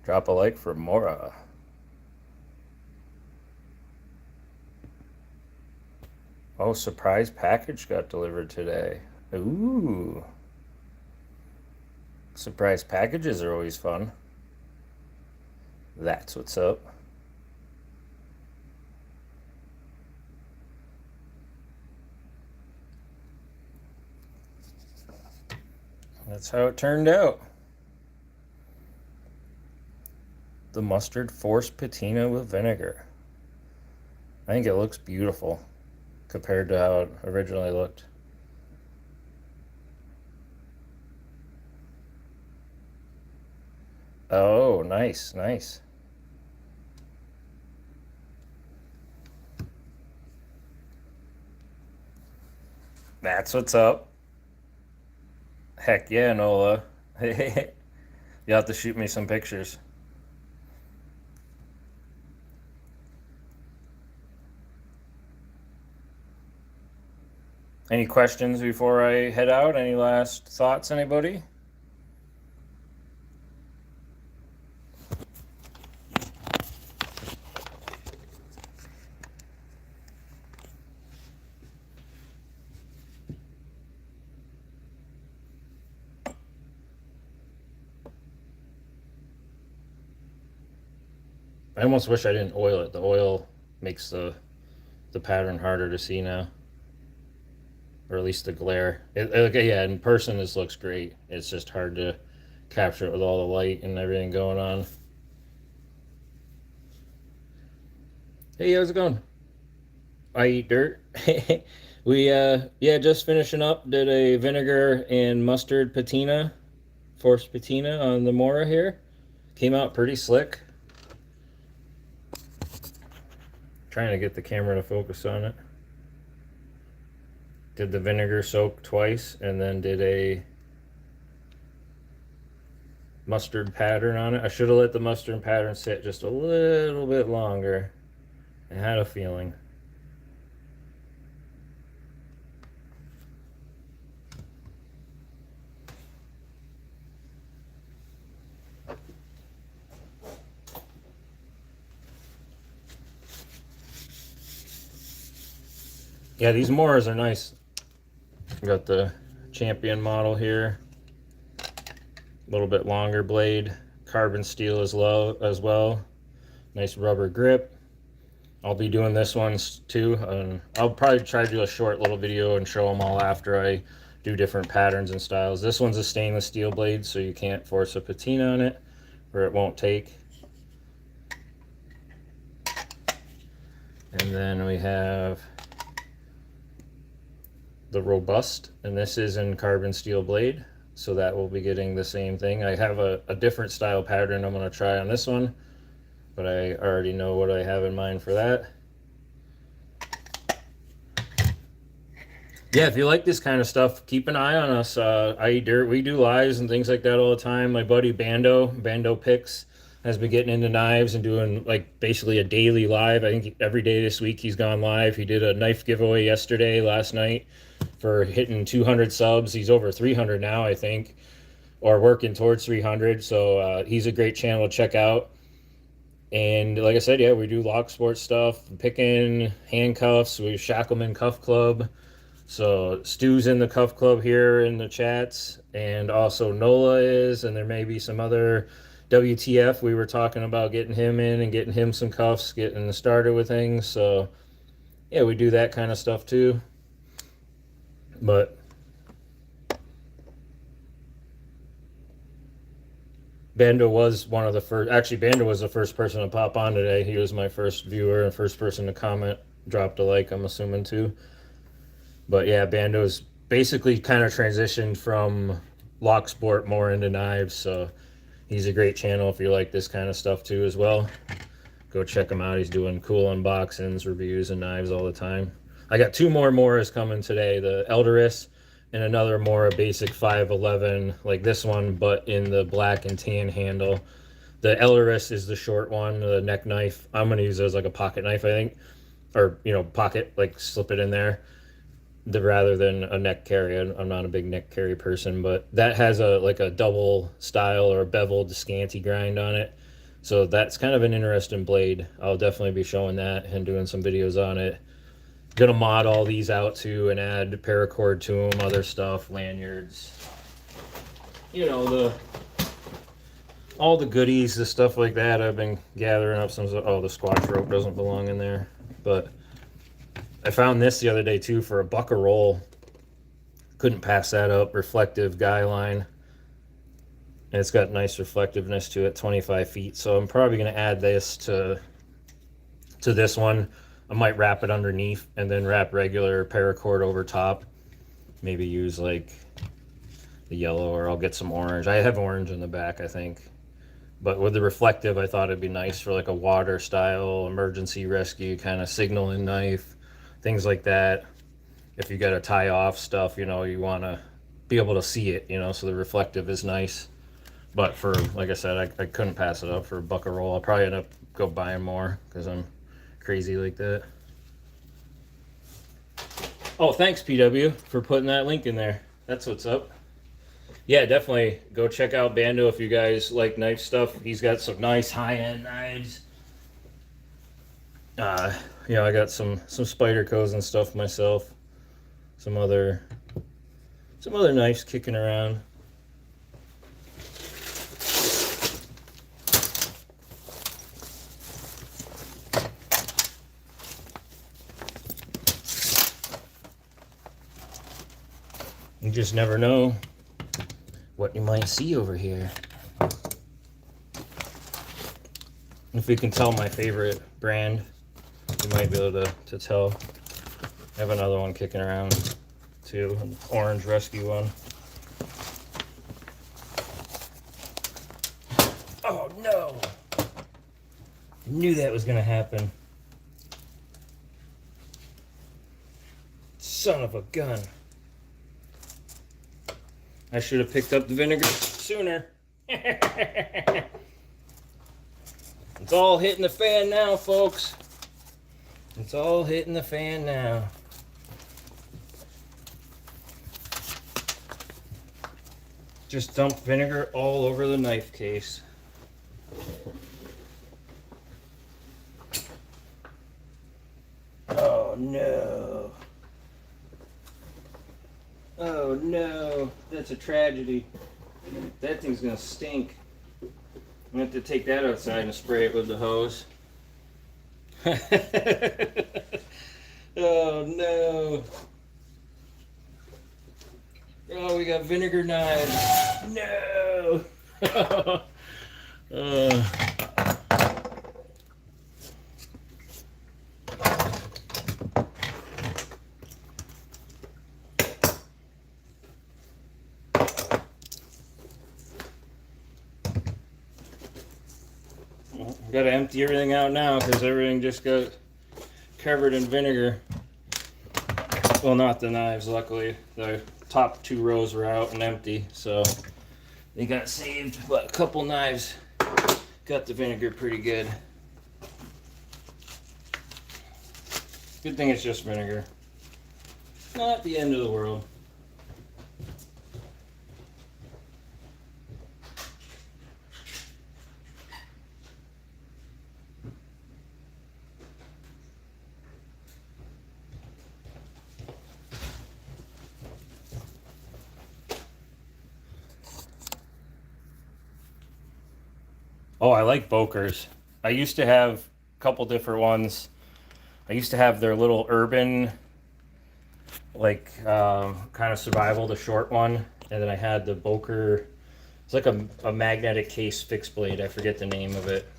Drop a like for Mora. Oh, surprise package got delivered today. Ooh. Surprise packages are always fun. That's what's up. That's how it turned out. The mustard forced patina with vinegar. I think it looks beautiful compared to how it originally looked. Oh, nice, nice. That's what's up. Heck yeah, Nola. You'll have to shoot me some pictures. Any questions before I head out? Any last thoughts, anybody? I almost wish I didn't oil it. The oil makes the pattern harder to see now. Or at least the glare. Yeah, in person this looks great. It's just hard to capture it with all the light and everything going on. Hey, how's it going? I eat dirt. We yeah, just finishing up. Did a vinegar and mustard patina, forced patina on the Mora here. Came out pretty slick. Trying to get the camera to focus on it. Did the vinegar soak twice and then did a mustard pattern on it. I should have let the mustard pattern sit just a little bit longer. I had a feeling. Yeah, these Moras are nice. Got the Champion model here. A little bit longer blade. Carbon steel as well. Nice rubber grip. I'll be doing this one too. I'll probably try to do a short little video and show them all after I do different patterns and styles. This one's a stainless steel blade, so you can't force a patina on it or it won't take. And then we have the Robust, and this is in carbon steel blade, so that will be getting the same thing. I have a different style pattern I'm going to try on this one, but I already know what I have in mind for that. Yeah, if you like this kind of stuff, keep an eye on us. I Eat Dirt, we do lives and things like that all the time. My buddy Bando Picks, has been getting into knives and doing like basically a daily live. I think every day this week he's gone live. He did a knife giveaway last night for hitting 200 subs. He's over 300 now, I think, or working towards 300. So he's a great channel to check out. And like I said, yeah, we do lock sports stuff, picking handcuffs. We Shackleman Cuff Club. So Stu's in the Cuff Club here in the chats, and also Nola is, and there may be some other WTF. We were talking about getting him in and getting him some cuffs, getting started with things. So yeah, we do that kind of stuff too. But Bando was one of the first. Actually, Bando was the first person to pop on today. He was my first viewer and first person to comment. Dropped a like, I'm assuming too. But yeah, Bando's basically kind of transitioned from lock sport more into knives. So he's a great channel if you like this kind of stuff too as well. Go check him out. He's doing cool unboxings, reviews, and knives all the time. I got two more Moras coming today. The Eldoris and another Mora basic 511 like this one, but in the black and tan handle. The Elleris is the short one, the neck knife. I'm going to use it as like a pocket knife, I think, or pocket, like slip it in there, rather than a neck carry. I'm not a big neck carry person, but that has a double style or a beveled scanty grind on it. So that's kind of an interesting blade. I'll definitely be showing that and doing some videos on it. Gonna mod all these out too and add paracord to them, other stuff, lanyards, all the goodies, the stuff like that. I've been gathering up some. Oh, the squash rope doesn't belong in there, but I found this the other day too for $1 a roll. Couldn't pass that up. Reflective guy line. And it's got nice reflectiveness to it, 25 feet. So I'm probably going to add this to this one. I might wrap it underneath and then wrap regular paracord over top. Maybe use like the yellow, or I'll get some orange. I have orange in the back, I think. But with the reflective, I thought it'd be nice for like a water style emergency rescue kind of signaling knife, things like that. If you got to tie off stuff, you want to be able to see it, so the reflective is nice. But for, like I said, I couldn't pass it up for $1 a roll. I'll probably end up go buying more because I'm crazy like that. Oh, thanks PW for putting that link in there. That's what's up. Yeah, definitely go check out Bando if you guys like knife stuff. He's got some nice high-end knives. I got some Spydercos and stuff myself. Some other knives kicking around. You just never know what you might see over here. If you can tell my favorite brand, you might be able to tell. I have another one kicking around too, an orange rescue one. Oh no! I knew that was gonna happen. Son of a gun. I should have picked up the vinegar sooner. It's all hitting the fan now, folks. It's all hitting the fan now. Just dumped vinegar all over the knife case. Oh no. Oh no, that's a tragedy. That thing's gonna stink. I'm gonna have to take that outside and spray it with the hose. Oh no. Oh, we got vinegar knives. No. Got to empty everything out now because everything just got covered in vinegar. Well, not the knives, luckily. The top 2 rows were out and empty, so they got saved. But a couple knives got the vinegar pretty good. Good thing it's just vinegar. Not the end of the world. Oh, I like Bokers. I used to have a couple different ones. I used to have their little urban, like, kind of survival, the short one. And then I had the Boker. It's like a magnetic case fixed blade. I forget the name of it.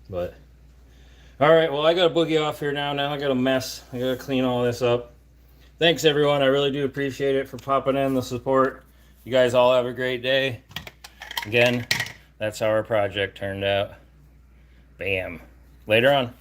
But, all right, well, I got to boogie off here now. Now I got a mess. I got to clean all this up. Thanks, everyone. I really do appreciate it for popping in, the support. You guys all have a great day. Again, that's how our project turned out. Bam. Later on.